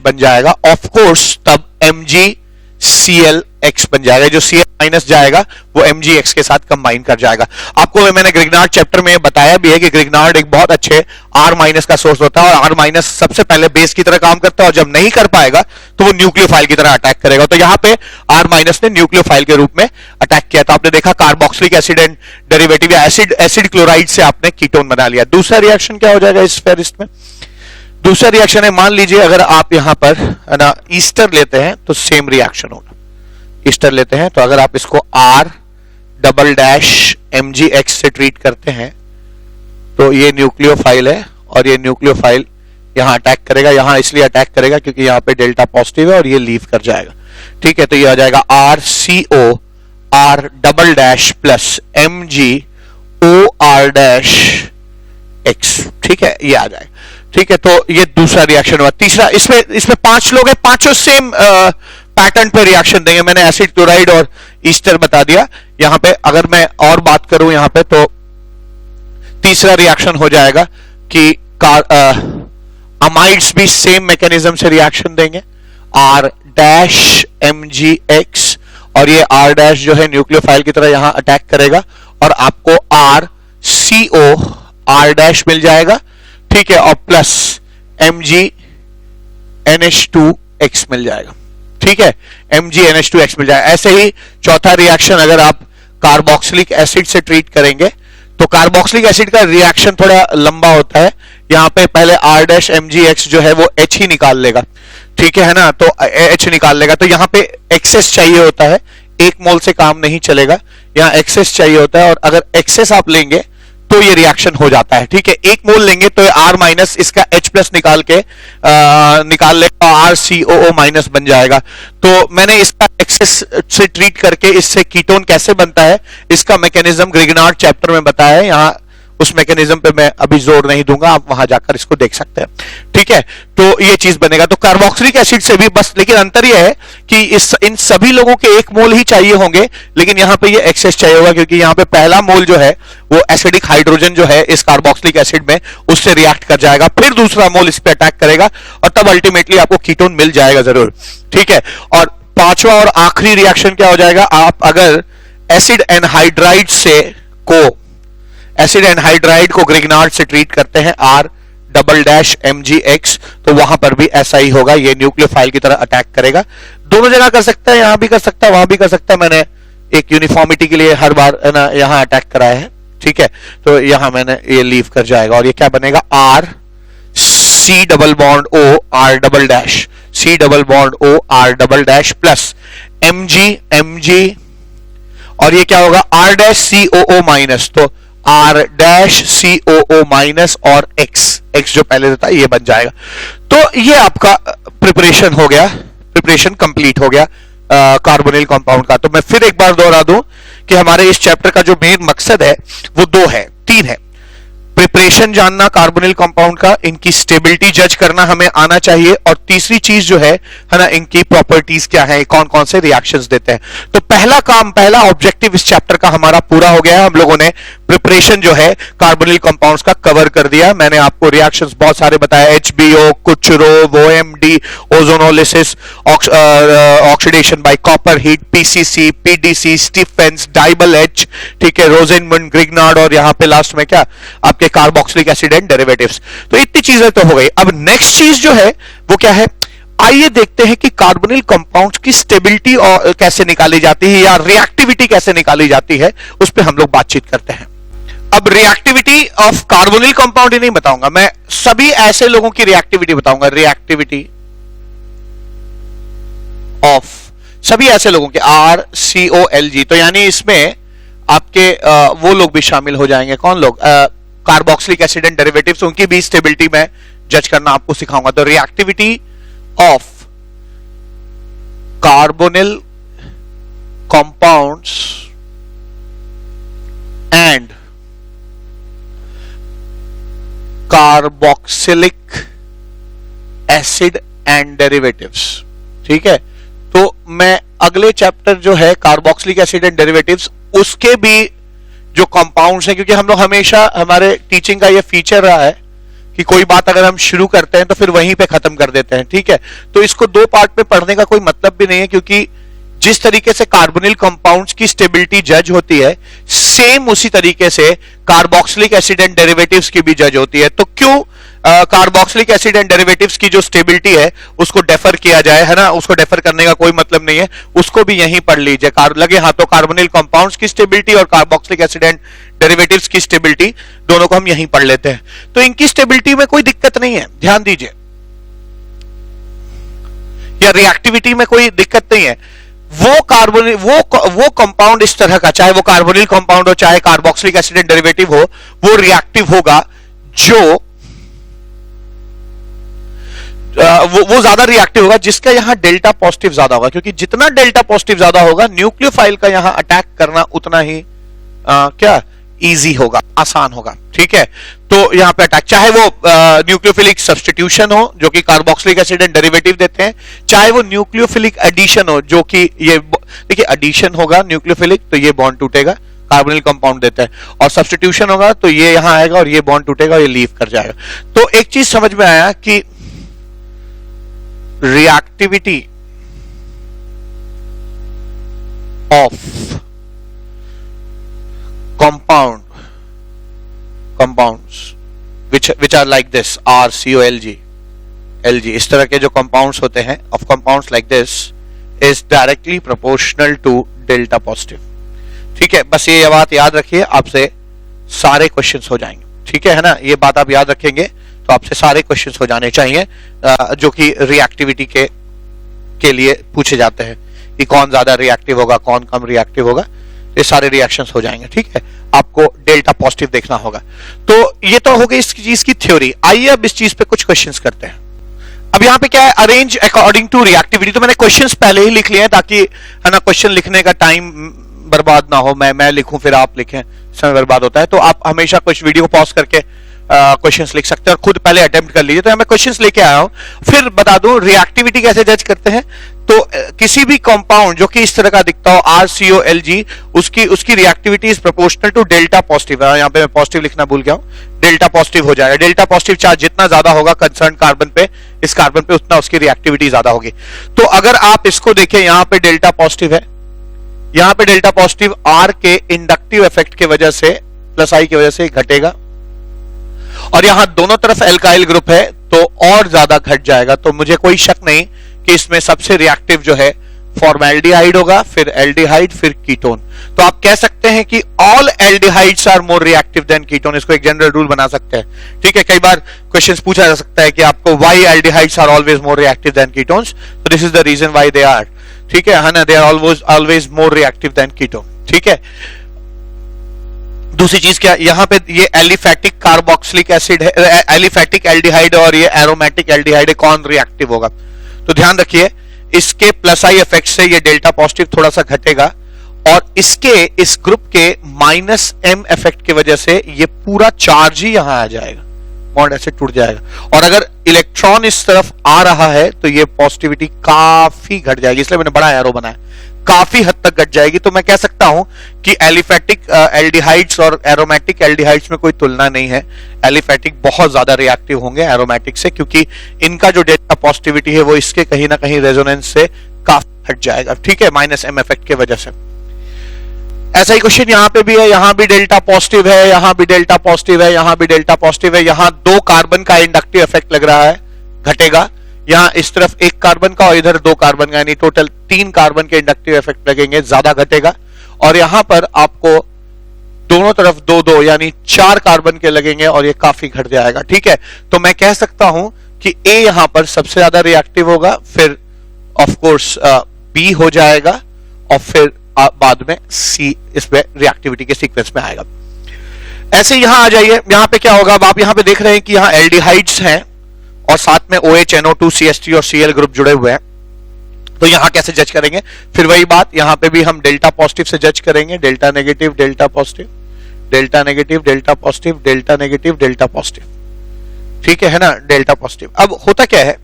बन जाएगा, ऑफ कोर्स तब MgClX बन जाएगा, जो Cl माइनस जाएगा वो MgX के साथ कंबाइन कर जाएगा। आपको मैंने ग्रिग्नार्ड चैप्टर में बताया भी है कि ग्रिग्नार्ड एक बहुत अच्छे R माइनस का सोर्स होता है, और R माइनस सबसे पहले बेस की तरह काम करता है, और जब नहीं कर पाएगा तो वो न्यूक्लियोफाइल की तरह अटैक करेगा। तो यहाँ पे R माइनस ने न्यूक्लियोफाइल के रूप में अटैक किया। तो आपने देखा कार्बोक्सिलिक एसिड एंड डेरिवेटिव या एसिड क्लोराइड से आपने कीटोन बना लिया। दूसरा रिएक्शन क्या हो जाएगा इस फेरिस्ट में? दूसरा रिएक्शन है, मान लीजिए अगर आप यहां पर, है ना, ईस्टर लेते हैं तो सेम रिएक्शन होगा। ईस्टर लेते हैं तो अगर आप इसको R-MgX से ट्रीट करते हैं तो ये न्यूक्लियोफाइल है, और ये न्यूक्लियोफाइल यहां अटैक करेगा। यहां इसलिए अटैक करेगा क्योंकि यहां पे डेल्टा पॉजिटिव है और ये लीव कर जाएगा, ठीक है। तो ये आ जाएगा RCOR- प्लस MgOR-X, ठीक है, ये आ जाएगा, ठीक है। तो ये दूसरा रिएक्शन हुआ। तीसरा, इसमें 5 लोग हैं, पांचों सेम पैटर्न पे रिएक्शन देंगे। मैंने एसिड क्लोराइड और ईस्टर बता दिया। यहां पे अगर मैं और बात करूं यहां पे, तो तीसरा रिएक्शन हो जाएगा कि अमाइड्स भी सेम मैकेनिज्म से रिएक्शन देंगे, R-MgX, और ये R- जो है न्यूक्लियोफाइल की तरह यहां अटैक करेगा और आपको RCOR- मिल जाएगा, ठीक है, और प्लस MgNH2X मिल जाएगा, ठीक है, MgNH2X मिल जाएगा। ऐसे ही चौथा रिएक्शन, अगर आप कार्बोक्सिलिक एसिड से ट्रीट करेंगे तो कार्बोक्सिलिक एसिड का रिएक्शन थोड़ा लंबा होता है। यहां पे पहले R-MgX जो है वो H ही निकाल लेगा, ठीक है ना, तो H निकाल लेगा। तो यहां पे एक्सेस चाहिए होता है, 1 मोल से काम नहीं चलेगा, यहां एक्सेस चाहिए होता है, और अगर एक्सेस आप लेंगे तो ये रिएक्शन हो जाता है। ठीक है, एक मोल लेंगे तो R माइनस इसका H प्लस निकाल लेगा, RCOO माइनस बन जाएगा। तो मैंने इसका एक्सेस से ट्रीट करके इससे कीटोन कैसे बनता है इसका मैकेनिज्म ग्रिग्नार्ड चैप्टर में बताया है। यहाँ उस मैकेनिज्म पे मैं अभी जोर नहीं दूंगा, आप वहां जाकर इसको देख सकते हैं। ठीक है, तो ये चीज बनेगा। तो कार्बोक्सिलिक एसिड से भी बस, लेकिन अंतर यह है कि इन सभी लोगों के एक मोल ही चाहिए होंगे, लेकिन यहां पे ये एक्सेस चाहिए होगा, क्योंकि यहां पे पहला मोल जो है वो एसिडिक हाइड्रोजन जो है इस कार्बोक्सिलिक एसिड में उससे रिएक्ट कर जाएगा, फिर दूसरा मोल इस पे अटैक करेगा और तब अल्टीमेटली आपको कीटोन मिल जाएगा जरूर। ठीक है, और पांचवा और आखिरी रिएक्शन क्या हो जाएगा, आप अगर एसिड एनहाइड्राइड को ग्रिग्नार्ड से ट्रीट करते हैं R⋯MgX, तो वहां पर भी ऐसा ही होगा, ये न्यूक्लियोफाइल की तरह अटैक करेगा। दोनों जगह कर सकता है, यहां भी कर सकता है, वहां भी कर सकता है। मैंने एक यूनिफॉर्मिटी के लिए हर बार है ना यहां अटैक कराया है। ठीक है, तो यहां मैंने ये लीव कर जाएगा और ये क्या बनेगा, C⋯OR प्लस Mg और ये क्या होगा R'⋯COO माइनस, तो R'⋯COO माइनस और X जो पहले देता है ये बन जाएगा। तो ये आपका प्रिपरेशन हो गया, प्रिपरेशन कंप्लीट हो गया कार्बोनिल कंपाउंड का। तो मैं फिर एक बार दोहरा दूं कि हमारे इस चैप्टर का जो मेन मकसद है वो तीन है। प्रिपरेशन जानना कार्बोनिल कंपाउंड का, इनकी स्टेबिलिटी जज करना हमें आना चाहिए, और तीसरी चीज जो है ना इनकी प्रॉपर्टीज क्या है, कौन कौन से रिएक्शंस देते हैं। तो पहला ऑब्जेक्टिव इस चैप्टर का हमारा पूरा हो गया है। हम लोगों ने प्रिपरेशन जो है कार्बोनिल कंपाउंड्स का कवर कर दिया। मैंने आपको रिएक्शंस बहुत सारे बताया, HBO, Kucherov, OMD, ozonolysis, oxidation by copper heat, PCC, PDC, Stephens, DIBAL H, ठीक है, रोजेनमुंड, ग्रिग्नार्ड, और यहां पे लास्ट में क्या आपके कार्बोक्सिलिक एसिड एंड डेरिवेटिव्स। तो इतनी चीजें तो हो गई। अब नेक्स्ट चीज जो है वो क्या है, आइए देखते हैं कि कार्बोनिल कंपाउंड्स की स्टेबिलिटी कैसे निकाली जाती है या रिएक्टिविटी कैसे निकाली जाती है, उस पर हम लोग बातचीत करते हैं। अब रिएक्टिविटी ऑफ कार्बोनिल कंपाउंड ही नहीं बताऊंगा मैं, सभी ऐसे लोगों की रिएक्टिविटी बताऊंगा। रिएक्टिविटी ऑफ सभी ऐसे लोगों के RCOLG, तो यानी इसमें आपके वो लोग भी शामिल हो जाएंगे। कौन लोग, कार्बोक्सिलिक एसिड एंड डेरिवेटिव्स, उनकी भी स्टेबिलिटी में जज करना आपको सिखाऊंगा। तो reactivity of carbonyl compounds and carboxylic acid and derivatives. ठीक है, तो मैं अगले चैप्टर जो है कार्बोक्सिलिक एसिड एंड डेरिवेटिव्स, उसके भी जो कंपाउंड्स हैं, क्योंकि हम लोग हमेशा, हमारे टीचिंग का ये फीचर रहा है कि कोई बात अगर हम शुरू करते हैं तो फिर वहीं पे खत्म कर देते हैं। ठीक है, तो इसको दो पार्ट में पढ़ने का कोई मतलब भी नहीं है, क्योंकि जिस तरीके से कार्बोनिल कंपाउंड्स की स्टेबिलिटी जज होती है, सेम उसी तरीके से कार्बोक्सिलिक एसिड एंड डेरिवेटिव्स की भी जज होती है। तो क्यों कार्बोक्सिलिक एसिड एंड डेरिवेटिव्स की जो स्टेबिलिटी है उसको डेफर किया जाए, है ना, उसको डेफर करने का कोई मतलब नहीं है, उसको भी यहीं पढ़ लीजिए। लगे हाथों कार्बोनिल कंपाउंड्स की स्टेबिलिटी और कार्बोक्सिलिक एसिड एंड डेरिवेटिव्स की स्टेबिलिटी, दोनों को हम यहीं पढ़ लेते हैं। तो इनकी स्टेबिलिटी में कोई दिक्कत नहीं है, ध्यान दीजिए, या रिएक्टिविटी में कोई दिक्कत नहीं है। वो कार्बोनिल वो कंपाउंड इस तरह का, चाहे वो कार्बोनिल कंपाउंड हो चाहे कार्बोक्सिलिक एसिड एंड डेरिवेटिव हो, वो रिएक्टिव होगा जो वो ज्यादा रिएक्टिव होगा जिसका यहां डेल्टा पॉजिटिव ज्यादा होगा, क्योंकि जितना डेल्टा पॉजिटिव ज्यादा होगा न्यूक्लियोफाइल का यहां अटैक करना उतना ही क्या इजी होगा, आसान होगा। ठीक है, तो यहां पे अटैक, चाहे वो न्यूक्लियोफिलिक सब्स्टिट्यूशन हो जो कि कार्बोक्सिलिक एसिड एंड डेरिवेटिव देते हैं, चाहे वो न्यूक्लियोफिलिक एडिशन हो जो कि ये देखिए एडिशन होगा न्यूक्लियोफिलिक तो ये बॉन्ड टूटेगा, कार्बोनिल कंपाउंड देता है, और सब्स्टिट्यूशन होगा तो ये यहां आएगा और ये बॉन्ड टूटेगा और ये लीव कर जाएगा। तो एक चीज समझ में आया कि reactivity of compounds which are like this RCOLG इस तरह के जो compounds होते हैं of compounds like this is directly proportional to delta positive। ठीक है, बस ये बात याद रखिए, आपसे सारे क्वेश्चंस हो जाएंगे। ठीक है ना, ये बात आप याद रखेंगे तो आपसे सारे क्वेश्चंस हो जाने चाहिए जो कि रिएक्टिविटी के लिए पूछे जाते हैं कि कौन ज्यादा रिएक्टिव होगा, कौन कम रिएक्टिव होगा। ये सारे रिएक्शंस हो जाएंगे। ठीक है, आपको डेल्टा पॉजिटिव देखना होगा। तो ये तो हो गई इस चीज की थ्योरी। आइए अब इस चीज पे कुछ क्वेश्चंस करते हैं। अब यहाँ पे क्या है, अरेंज अकॉर्डिंग टू रिएक्टिविटी। तो मैंने क्वेश्चंस पहले ही लिख लिए हैं ताकि है ना क्वेश्चन लिखने का टाइम बर्बाद ना हो, मैं लिखूं फिर आप लिखें, समय बर्बाद होता है। तो आप हमेशा कुछ वीडियो को पॉज करके क्वेश्चंस लिख सकते हैं और खुद पहले अटेम्प्ट कर लीजिए। तो मैं क्वेश्चंस लेके आया हूं, फिर बता दूं रिएक्टिविटी कैसे जज करते हैं। तो किसी भी कंपाउंड जो कि इस तरह का दिखता हो RCOLG, उसकी reactivity is proportional to delta positive. यहाँ पे मैं पॉजिटिव लिखना भूल गया हूं, डेल्टा पॉजिटिव हो जाएगा। डेल्टा पॉजिटिव चार्ज जितना ज्यादा होगा कंसर्न कार्बन पे, इस कार्बन पे, उतना उसकी रिएक्टिविटी ज्यादा होगी। तो अगर आप इसको देखें, यहां पे डेल्टा पॉजिटिव है, यहां पे डेल्टा पॉजिटिव R के इंडक्टिव इफेक्ट की वजह से प्लस I की वजह से घटेगा, और यहां दोनों तरफ एल्काइल ग्रुप है तो और ज्यादा घट जाएगा। तो मुझे कोई शक नहीं कि इसमें सबसे रिएक्टिव जो है फॉर्मेल्डिहाइड होगा, फिर एल्डिहाइड, फिर कीटोन। तो आप कह सकते हैं कि all aldehydes are more reactive than ketone. इसको एक जनरल रूल बना सकते हैं। ठीक है, कई बार क्वेश्चंस पूछा जा सकता है कि आपको why aldehydes are always more reactive than ketones. तो this is the reason why they are. ठीक है ना, they are always more reactive than ketone. ठीक है, दूसरी चीज क्या, यहां पे ये एलिफैटिक कार्बोक्सिलिक एसिड है, एलिफैटिक एल्डिहाइड और ये एरोमेटिक एल्डिहाइड है, कौन रिएक्टिव होगा। तो ध्यान रखिए, इसके प्लस I इफेक्ट से ये डेल्टा पॉजिटिव थोड़ा सा घटेगा, और इसके इस ग्रुप के -M इफेक्ट की वजह से ये पूरा चार्ज ही यहां आ जाएगा, बॉन्ड ऐसे टूट जाएगा। और अगर इलेक्ट्रॉन इस तरफ आ रहा है तो ये पॉजिटिविटी काफी घट जाएगी, इसलिए मैंने बड़ा एरो बनाया, काफी हद तक घट जाएगी। तो मैं कह सकता हूं कि एलिफैटिक एल्डिहाइड्स और एरोमेटिक एल्डिहाइड्स में कोई तुलना नहीं है। एलिफैटिक बहुत ज्यादा रिएक्टिव होंगे एरोमेटिक से, क्योंकि इनका जो डेल्टा पॉजिटिविटी है वो इसके कहीं ना कहीं रेजोनेंस से काफी हट जाएगा। ठीक है, -M इफेक्ट की वजह से। ऐसा ही क्वेश्चन यहां पे भी है, यहां भी डेल्टा पॉजिटिव है, यहां भी डेल्टा पॉजिटिव है, यहां भी डेल्टा पॉजिटिव है। यहां 2 कार्बन का इंडक्टिव इफेक्ट लग रहा है, घटेगा। यहां इस तरफ 1 कार्बन का और इधर 2 कार्बन का, यानी टोटल 3 कार्बन के इंडक्टिव इफेक्ट लगेंगे, ज्यादा घटेगा। और यहां पर आपको दोनों तरफ 2-2 यानी 4 कार्बन के लगेंगे और ये काफी घट जाएगा। ठीक है, तो मैं कह सकता हूं कि A यहां पर सबसे ज्यादा रिएक्टिव होगा, फिर ऑफ कोर्स B हो जाएगा, और फिर बाद में C इसमें रिएक्टिविटी के सीक्वेंस में आएगा। ऐसे यहां आ जाइए, यहां पे क्या होगा, अब आप यहां पे देख रहे हैं कि यहां एल्डिहाइड्स हैं और साथ में OH, NO2, CH3 और Cl ग्रुप जुड़े हुए हैं। तो यहां कैसे जज करेंगे, फिर वही बात, यहां पे भी हम डेल्टा पॉजिटिव से जज करेंगे, delta negative, delta positive, delta negative, delta positive, delta negative, delta positive. ठीक है ना, डेल्टा पॉजिटिव। अब होता क्या है,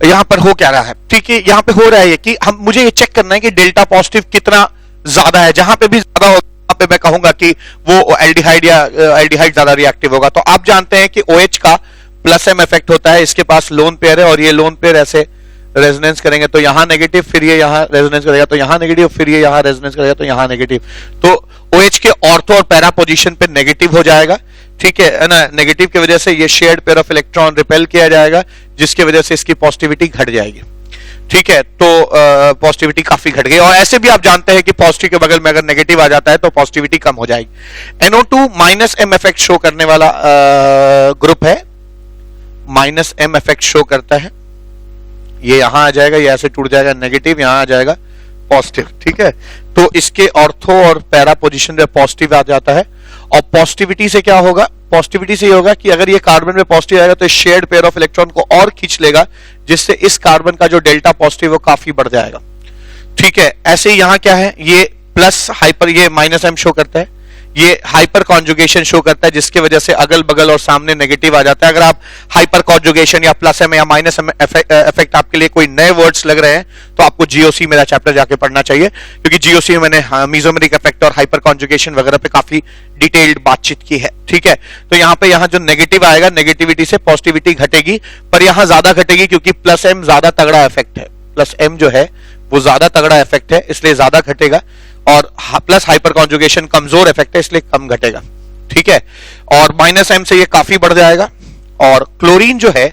यहां पर हो क्या रहा है, ठीक है, यहां पे हो रहा है कि मुझे ये चेक करना है कि डेल्टा पॉजिटिव कितना ज्यादा है। जहां पे भी ज्यादा होगा वहां पे मैं कहूंगा कि वो एल्डिहाइड या एल्डिहाइड ज्यादा रिएक्टिव होगा। तो आप जानते हैं कि OH का +M इफेक्ट होता है, इसके पास लोन पेयर है और ये लोन पेयर ऐसे रेजोनेंस करेंगे, तो यहां नेगेटिव, फिर ये यहां रेजोनेंस करेगा, तो यहां नेगेटिव, फिर ये यहां रेजोनेंस करेगा, तो यहां नेगेटिव। तो OH के ऑर्थो और पैरा पोजीशन पे नेगेटिव हो जाएगा। ठीक है ना, नेगेटिव की वजह से ये shared pair of electron repel किया जाएगा, जिसकी वजह से इसकी पॉजिटिविटी घट जाएगी। ठीक है, तो पॉजिटिविटी काफी घट गई। और ऐसे भी आप जानते हैं कि पॉजिटिव के बगल में अगर नेगेटिव आ जाता है तो पॉजिटिविटी कम हो जाएगी। NO2 -M इफेक्ट शो करने वाला ग्रुप है, -M इफेक्ट शो करता है। ये यहां आ जाएगा, ये ऐसे टूट जाएगा, नेगेटिव, यहां आ जाएगा पॉजिटिव। ठीक है, तो इसके ऑर्थो और पैरा पोजीशन में पॉजिटिव आ जाता है। और पॉजिटिविटी से क्या होगा, पॉजिटिविटी से ये होगा कि अगर ये कार्बन में पॉजिटिव आएगा तो शेयर्ड पेयर ऑफ इलेक्ट्रॉन को और खींच लेगा, जिससे इस कार्बन का जो डेल्टा पॉजिटिव वो काफी बढ़ जाएगा। ठीक है, ऐसे ही यहां क्या है, ये प्लस हाइपर, ये -M शो करता है, ये हाइपर कॉन्जुगेशन शो करता है, जिसकी वजह से अगल बगल और सामने नेगेटिव आ जाता है। अगर आप हाइपर कॉन्जुगेशन या +M या -M इफेक्ट आपके लिए कोई नए वर्ड्स लग रहे हैं तो आपको GOC मेरा चैप्टर जाके पढ़ना चाहिए, क्योंकि GOC में मैंने मीजोमेरिक इफेक्ट और हाइपर कॉन्जुगेशन वगैरह पे काफी डिटेल्ड बातचीत की है। ठीक है, तो यहां पे यहां जो नेगेटिव आएगा, नेगेटिविटी से पॉजिटिविटी घटेगी, पर यहां ज्यादा घटेगी क्योंकि +M ज्यादा तगड़ा इफेक्ट है, +M जो है वो ज्यादा तगड़ा इफेक्ट है, इसलिए ज्यादा घटेगा। और प्लस हाइपर कॉन्जुगेशन कमजोर इफेक्ट है, इसलिए कम घटेगा। ठीक है, और -M से ये काफी बढ़ जाएगा। और क्लोरीन जो है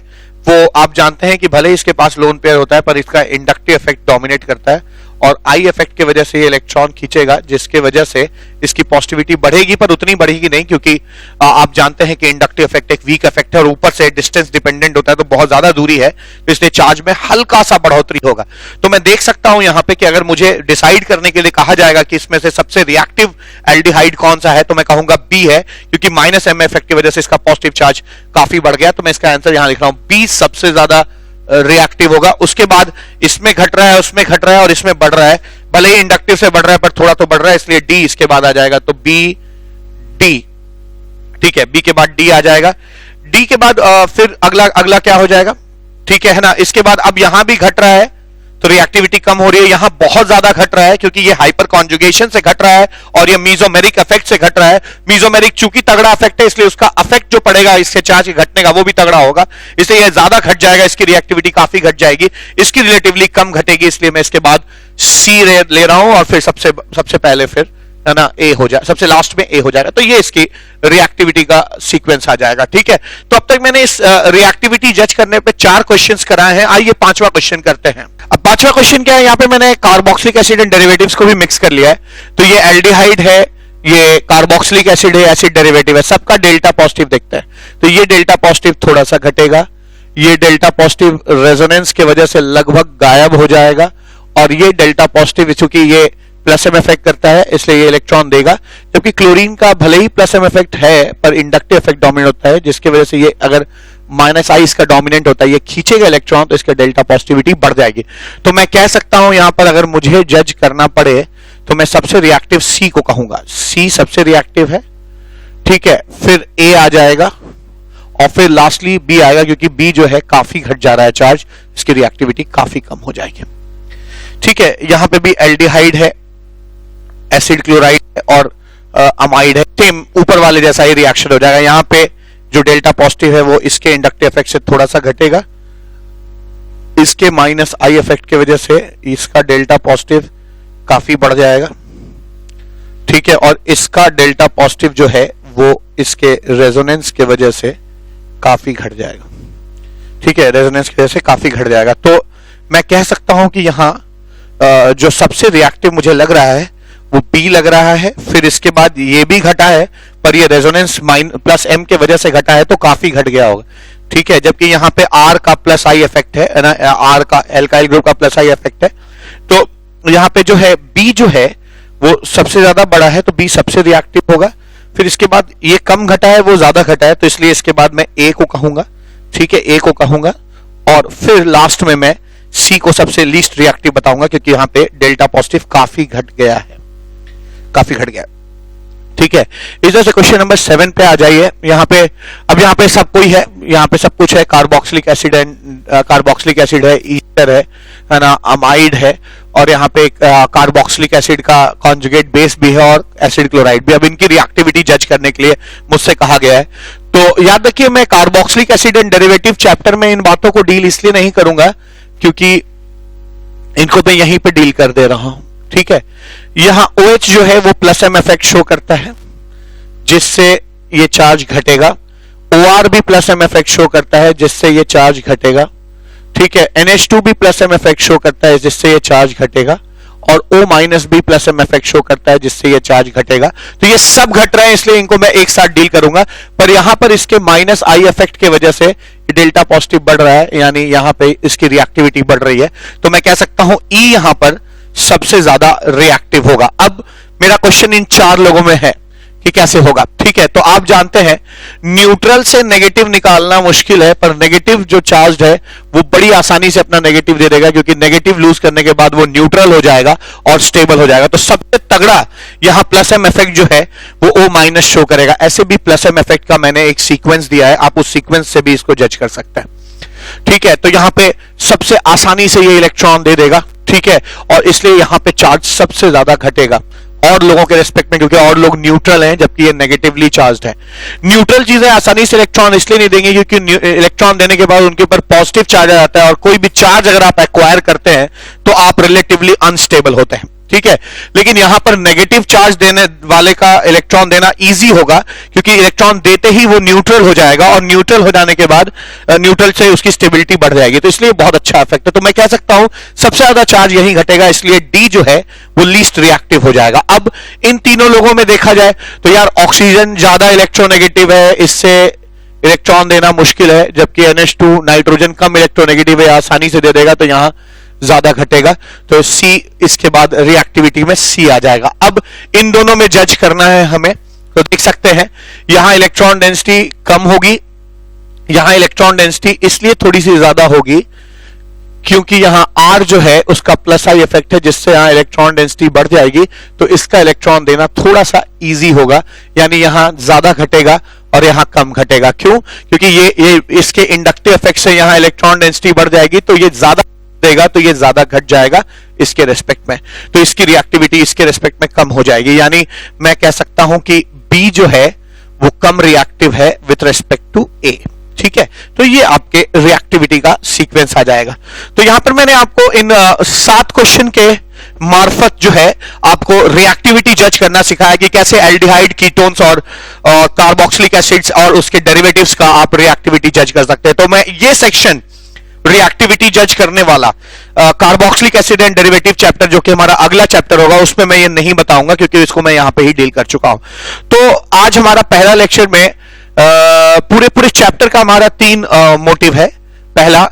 वो आप जानते हैं कि भले इसके पास लोन पेयर होता है पर इसका इंडक्टिव इफेक्ट डोमिनेट करता है, और आई इफेक्ट की वजह से ये इलेक्ट्रॉन खींचेगा, जिसके वजह से इसकी पॉजिटिविटी बढ़ेगी, पर उतनी बढ़ेगी नहीं, क्योंकि आप जानते हैं कि इंडक्टिव इफेक्ट एक वीक इफेक्ट है और ऊपर से डिस्टेंस डिपेंडेंट होता है, तो बहुत ज्यादा दूरी है, तो इसलिए चार्ज में हल्का सा बढ़ोतरी होगा। तो मैं देख सकता हूं यहां पे कि अगर मुझे डिसाइड करने के लिए कहा जाएगा कि इसमें से सबसे रिएक्टिव एल्डिहाइड कौन सा है, तो मैं कहूंगा बी है, क्योंकि माइनस एम इफेक्ट की वजह से इसका पॉजिटिव चार्ज काफी बढ़ गया। तो मैं इसका आंसर यहां लिख रहा हूं, बी सबसे ज्यादा रिएक्टिव होगा। उसके बाद इसमें घट रहा है, उसमें घट रहा है और इसमें बढ़ रहा है, भले ही इंडक्टिव से बढ़ रहा है पर थोड़ा तो बढ़ रहा है, इसलिए डी इसके बाद आ जाएगा। तो बी डी, ठीक है, बी के बाद डी आ जाएगा। डी के बाद फिर अगला क्या हो जाएगा, ठीक है ना। इसके बाद अब यहां भी घट रहा है तो रिएक्टिविटी कम हो रही है, यहां बहुत ज्यादा घट रहा है क्योंकि ये हाइपर कॉन्जुगेशन से घट रहा है और ये मीजोमेरिक इफेक्ट से घट रहा है। मीजोमेरिक चूंकि तगड़ा इफेक्ट है, इसलिए उसका इफेक्ट जो पड़ेगा इसके चार्ज के घटने का वो भी तगड़ा होगा, इसलिए ये ज्यादा घट जाएगा, इसकी रिएक्टिविटी काफी घट जाएगी, इसकी रिलेटिवली कम घटेगी, इसलिए मैं इसके बाद सी ले रहा हूं और फिर सबसे पहले फिर है ना ए हो जाए, सबसे लास्ट में ए हो जाएगा। तो ये इसकी रिएक्टिविटी का सीक्वेंस आ जाएगा, ठीक है। तो अब तक मैंने इस रिएक्टिविटी जज करने पे 4 क्वेश्चंस कराए हैं। आइए 5वां क्वेश्चन करते हैं। अब 5वां क्वेश्चन क्या है, यहां पे मैंने कार्बोक्सिलिक एसिड एंड डेरिवेटिव्स को भी मिक्स कर लिया है। तो ये एल्डिहाइड है, ये कार्बोक्सिलिक एसिड है, एसिड डेरिवेटिव है, सबका डेल्टा पॉजिटिव दिखता है। तो ये डेल्टा पॉजिटिव थोड़ा सा घटेगा, ये डेल्टा पॉजिटिव रेजोनेंस की वजह से लगभग गायब हो जाएगा, और ये डेल्टा पॉजिटिव चूंकि ये प्लस एम इफेक्ट करता है इसलिए ये इलेक्ट्रॉन देगा, जबकि क्लोरीन का भले ही प्लस एम इफेक्ट है पर इंडक्टिव इफेक्ट डोमिनेट होता है, जिसकी वजह से ये अगर माइनस आई इसका डोमिनेंट होता है, ये खींचेगा इलेक्ट्रॉन, तो इसका डेल्टा पॉजिटिविटी बढ़ जाएगी। तो मैं कह सकता हूं यहां पर अगर मुझे जज करना पड़े तो मैं सबसे रिएक्टिव सी को कहूंगा, सी सबसे रिएक्टिव है, ठीक है। फिर ए आ जाएगा और फिर लास्टली बी आएगा, क्योंकि बी जो है काफी घट जा रहा है चार्ज, इसकी रिएक्टिविटी काफी कम हो जाएगी, ठीक है। यहां पे भी एल्डिहाइड है, एसिड क्लोराइड और अमाइड है, सेम ऊपर वाले जैसा ही रिएक्शन हो जाएगा। यहां पे जो डेल्टा पॉजिटिव है वो इसके इंडक्टिव इफेक्ट से थोड़ा सा घटेगा, इसके माइनस आई इफेक्ट की वजह से इसका डेल्टा पॉजिटिव काफी बढ़ जाएगा, ठीक है। और इसका डेल्टा पॉजिटिव जो है वो इसके रेजोनेंस की वजह से काफी घट जाएगा, ठीक है, रेजोनेंस की वजह से काफी घट जाएगा। तो मैं कह सकता हूं कि यहां जो सबसे रिएक्टिव मुझे लग रहा है वो बी लग रहा है। फिर इसके बाद ये भी घटा है पर ये रेजोनेंस प्लस एम के वजह से घटा है, तो काफी घट गया होगा, ठीक है। जबकि यहाँ पे आर का प्लस आई इफेक्ट है ना, आर का एल्काइल ग्रुप का प्लस आई इफेक्ट है, तो यहाँ पे जो है बी जो है वो सबसे ज्यादा बड़ा है, तो बी सबसे रिएक्टिव होगा। फिर इसके बाद ये कम घटा है, वो ज्यादा घटा है, तो इसलिए इसके बाद मैं ए को कहूंगा, ठीक है, ए को कहूंगा। और फिर लास्ट में मैं सी को सबसे लीस्ट रिएक्टिव बताऊंगा, क्योंकि यहाँ पे डेल्टा पॉजिटिव काफी घट गया है, काफी घट गया, ठीक है। इस तरह से क्वेश्चन नंबर 7 पे आ जाइए। यहाँ पे सब कोई है, यहाँ पे सब कुछ है, carboxylic acid and carboxylic acid है, ईस्टर है ना, अमाइड है, और यहाँ पे कार्बोक्सिलिक एसिड का कॉन्जुगेट बेस भी है और एसिड क्लोराइड भी। अब इनकी रिएक्टिविटी जज करने के लिए मुझसे कहा गया है, तो याद रखिए मैं carboxylic acid and derivative chapter में इन बातों को डील इसलिए नहीं करूंगा क्योंकि इनको मैं यहीं पे डील कर दे रहा हूं, ठीक है। यहां OH जो है वो प्लस एम इफेक्ट शो करता है, जिससे ये चार्ज घटेगा। OR भी प्लस एम इफेक्ट शो करता है, जिससे ये चार्ज घटेगा, ठीक है। NH2 भी प्लस एम इफेक्ट शो करता है, जिससे ये चार्ज घटेगा, और O- भी प्लस एम इफेक्ट शो करता है, जिससे ये चार्ज घटेगा। तो ये सब घट रहे हैं, इसलिए इनको मैं एक साथ डील करूंगा, पर यहां पर इसके माइनस आई इफेक्ट की वजह से डेल्टा पॉजिटिव बढ़ रहा है, यानी यहां पे इसकी रिएक्टिविटी बढ़ रही है, तो मैं कह सकता हूं ई यहां पर सबसे ज्यादा रिएक्टिव होगा। अब मेरा क्वेश्चन इन 4 लोगों में है कि कैसे होगा, ठीक है। तो आप जानते हैं न्यूट्रल से नेगेटिव निकालना मुश्किल है, पर नेगेटिव जो चार्ज है वो बड़ी आसानी से अपना नेगेटिव दे देगा, क्योंकि नेगेटिव लूज करने के बाद वो न्यूट्रल हो जाएगा और स्टेबल हो जाएगा। तो सबसे तगड़ा यहां प्लस एम इफेक्ट जो है वो O- शो करेगा। ऐसे भी प्लस एम इफेक्ट का मैंने एक सीक्वेंस दिया है, आप उस सीक्वेंस से भी इसको जज कर सकते हैं, ठीक है। तो यहां पे सबसे आसानी से ये इलेक्ट्रॉन दे देगा, ठीक है, और इसलिए यहां पे चार्ज सबसे ज्यादा घटेगा और लोगों के रिस्पेक्ट में, क्योंकि और लोग न्यूट्रल हैं जबकि ये नेगेटिवली चार्ज्ड है। न्यूट्रल चीजें आसानी से इलेक्ट्रॉन इसलिए नहीं देंगे क्योंकि इलेक्ट्रॉन देने के बाद उनके ऊपर पॉजिटिव चार्ज आ जाता है, और कोई भी चार्ज अगर आप एक्वायर करते हैं तो आप रिलेटिवली अनस्टेबल होते हैं, ठीक है। लेकिन यहां पर नेगेटिव चार्ज देने वाले का इलेक्ट्रॉन देना इजी होगा, क्योंकि इलेक्ट्रॉन देते ही वो न्यूट्रल हो जाएगा, और न्यूट्रल हो जाने के बाद न्यूट्रल से उसकी स्टेबिलिटी बढ़ जाएगी, तो इसलिए बहुत अच्छा इफेक्ट है। तो मैं कह सकता हूं सबसे ज्यादा चार्ज यही घटेगा, इसलिए डी जो है वो लीस्ट रिएक्टिव हो जाएगा। अब इन तीनों लोगों में देखा जाए तो यार ऑक्सीजन ज्यादा इलेक्ट्रोनेगेटिव है, इससे इलेक्ट्रॉन देना मुश्किल है, जबकि NH2 नाइट्रोजन कम इलेक्ट्रोनेगेटिव है, आसानी से दे देगा, तो यहां ज्यादा घटेगा, तो सी इसके बाद रिएक्टिविटी में सी आ जाएगा। अब इन दोनों में जज करना है हमें, तो देख सकते हैं यहां इलेक्ट्रॉन डेंसिटी कम होगी, यहां इलेक्ट्रॉन डेंसिटी इसलिए थोड़ी सी ज्यादा होगी क्योंकि यहां R जो है उसका प्लस आई इफेक्ट है, जिससे यहां इलेक्ट्रॉन डेंसिटी बढ़ जाएगी, तो इसका इलेक्ट्रॉन देना थोड़ा सा इजी होगा, यानी यहां ज्यादा घटेगा और यहां कम घटेगा। क्यों? क्योंकि ये इसके इंडक्टिव इफेक्ट से यहां इलेक्ट्रॉन डेंसिटी बढ़ जाएगी, तो ये ज्यादा देगा, तो ये ज्यादा घट जाएगा इसके रेस्पेक्ट में, तो इसकी रिएक्टिविटी इसके रेस्पेक्ट में कम हो जाएगी। यानी मैं कह सकता हूं कि बी जो है वो कम रिएक्टिव है विथ रेस्पेक्ट टू ए, ठीक है। तो ये आपके रिएक्टिविटी का सीक्वेंस आ जाएगा। तो यहां पर मैंने आपको इन 7 क्वेश्चन के मार्फत जो है आपको रिएक्टिविटी जज करना सिखाया कि कैसे एल्डिहाइड, कीटोन्स और कार्बोक्सिलिक एसिड्स और उसके डेरिवेटिव्स का आप रिएक्टिविटी जज कर सकते हैं। तो मैं ये सेक्शन रिएक्टिविटी जज करने वाला carboxylic acid and derivative chapter, जो कि हमारा अगला चैप्टर होगा, उसमें मैं ये नहीं बताऊंगा क्योंकि इसको मैं यहां पे ही डील कर चुका हूं। तो आज हमारा पहला लेक्चर में पूरे चैप्टर का हमारा 3 मोटिव है। पहला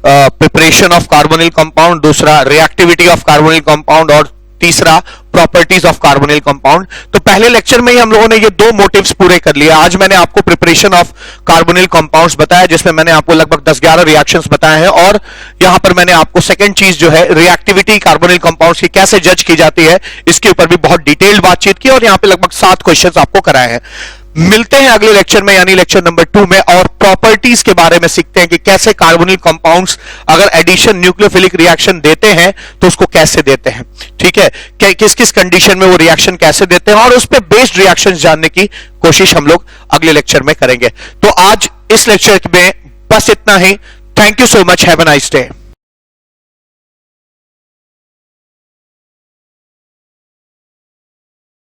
प्रिपरेशन ऑफ कार्बोनिल कंपाउंड, दूसरा रिएक्टिविटी ऑफ कार्बोनिल कंपाउंड, और तीसरा प्रॉपर्टीज ऑफ कार्बोनिल कंपाउंड। तो पहले लेक्चर में ही हम लोगों ने ये 2 मोटिव्स पूरे कर लिए। आज मैंने आपको प्रिपरेशन ऑफ कार्बोनिल कंपाउंड्स बताया, जिसमें मैंने आपको लगभग 10-11 रिएक्शंस बताए हैं, और यहां पर मैंने आपको सेकंड चीज जो है रिएक्टिविटी कार्बोनिल कंपाउंड्स की कैसे जज की जाती है, इसके ऊपर भी बहुत डिटेल्ड बातचीत की, और यहां पे लगभग 7 क्वेश्चंस आपको कराए हैं। मिलते हैं अगले लेक्चर में, यानी लेक्चर नंबर 2 में, और प्रॉपर्टीज के बारे में सीखते हैं कि कैसे कार्बोनिल कंपाउंड्स अगर एडिशन न्यूक्लियोफिलिक रिएक्शन देते हैं तो उसको कैसे देते हैं, ठीक है, किस किस कंडीशन में वो रिएक्शन कैसे देते हैं, और उस पे बेस्ड रिएक्शंस जानने की कोशिश हम लोग अगले लेक्चर में करेंगे। तो आज इस लेक्चर में बस इतना ही। Thank you so much, have a nice day.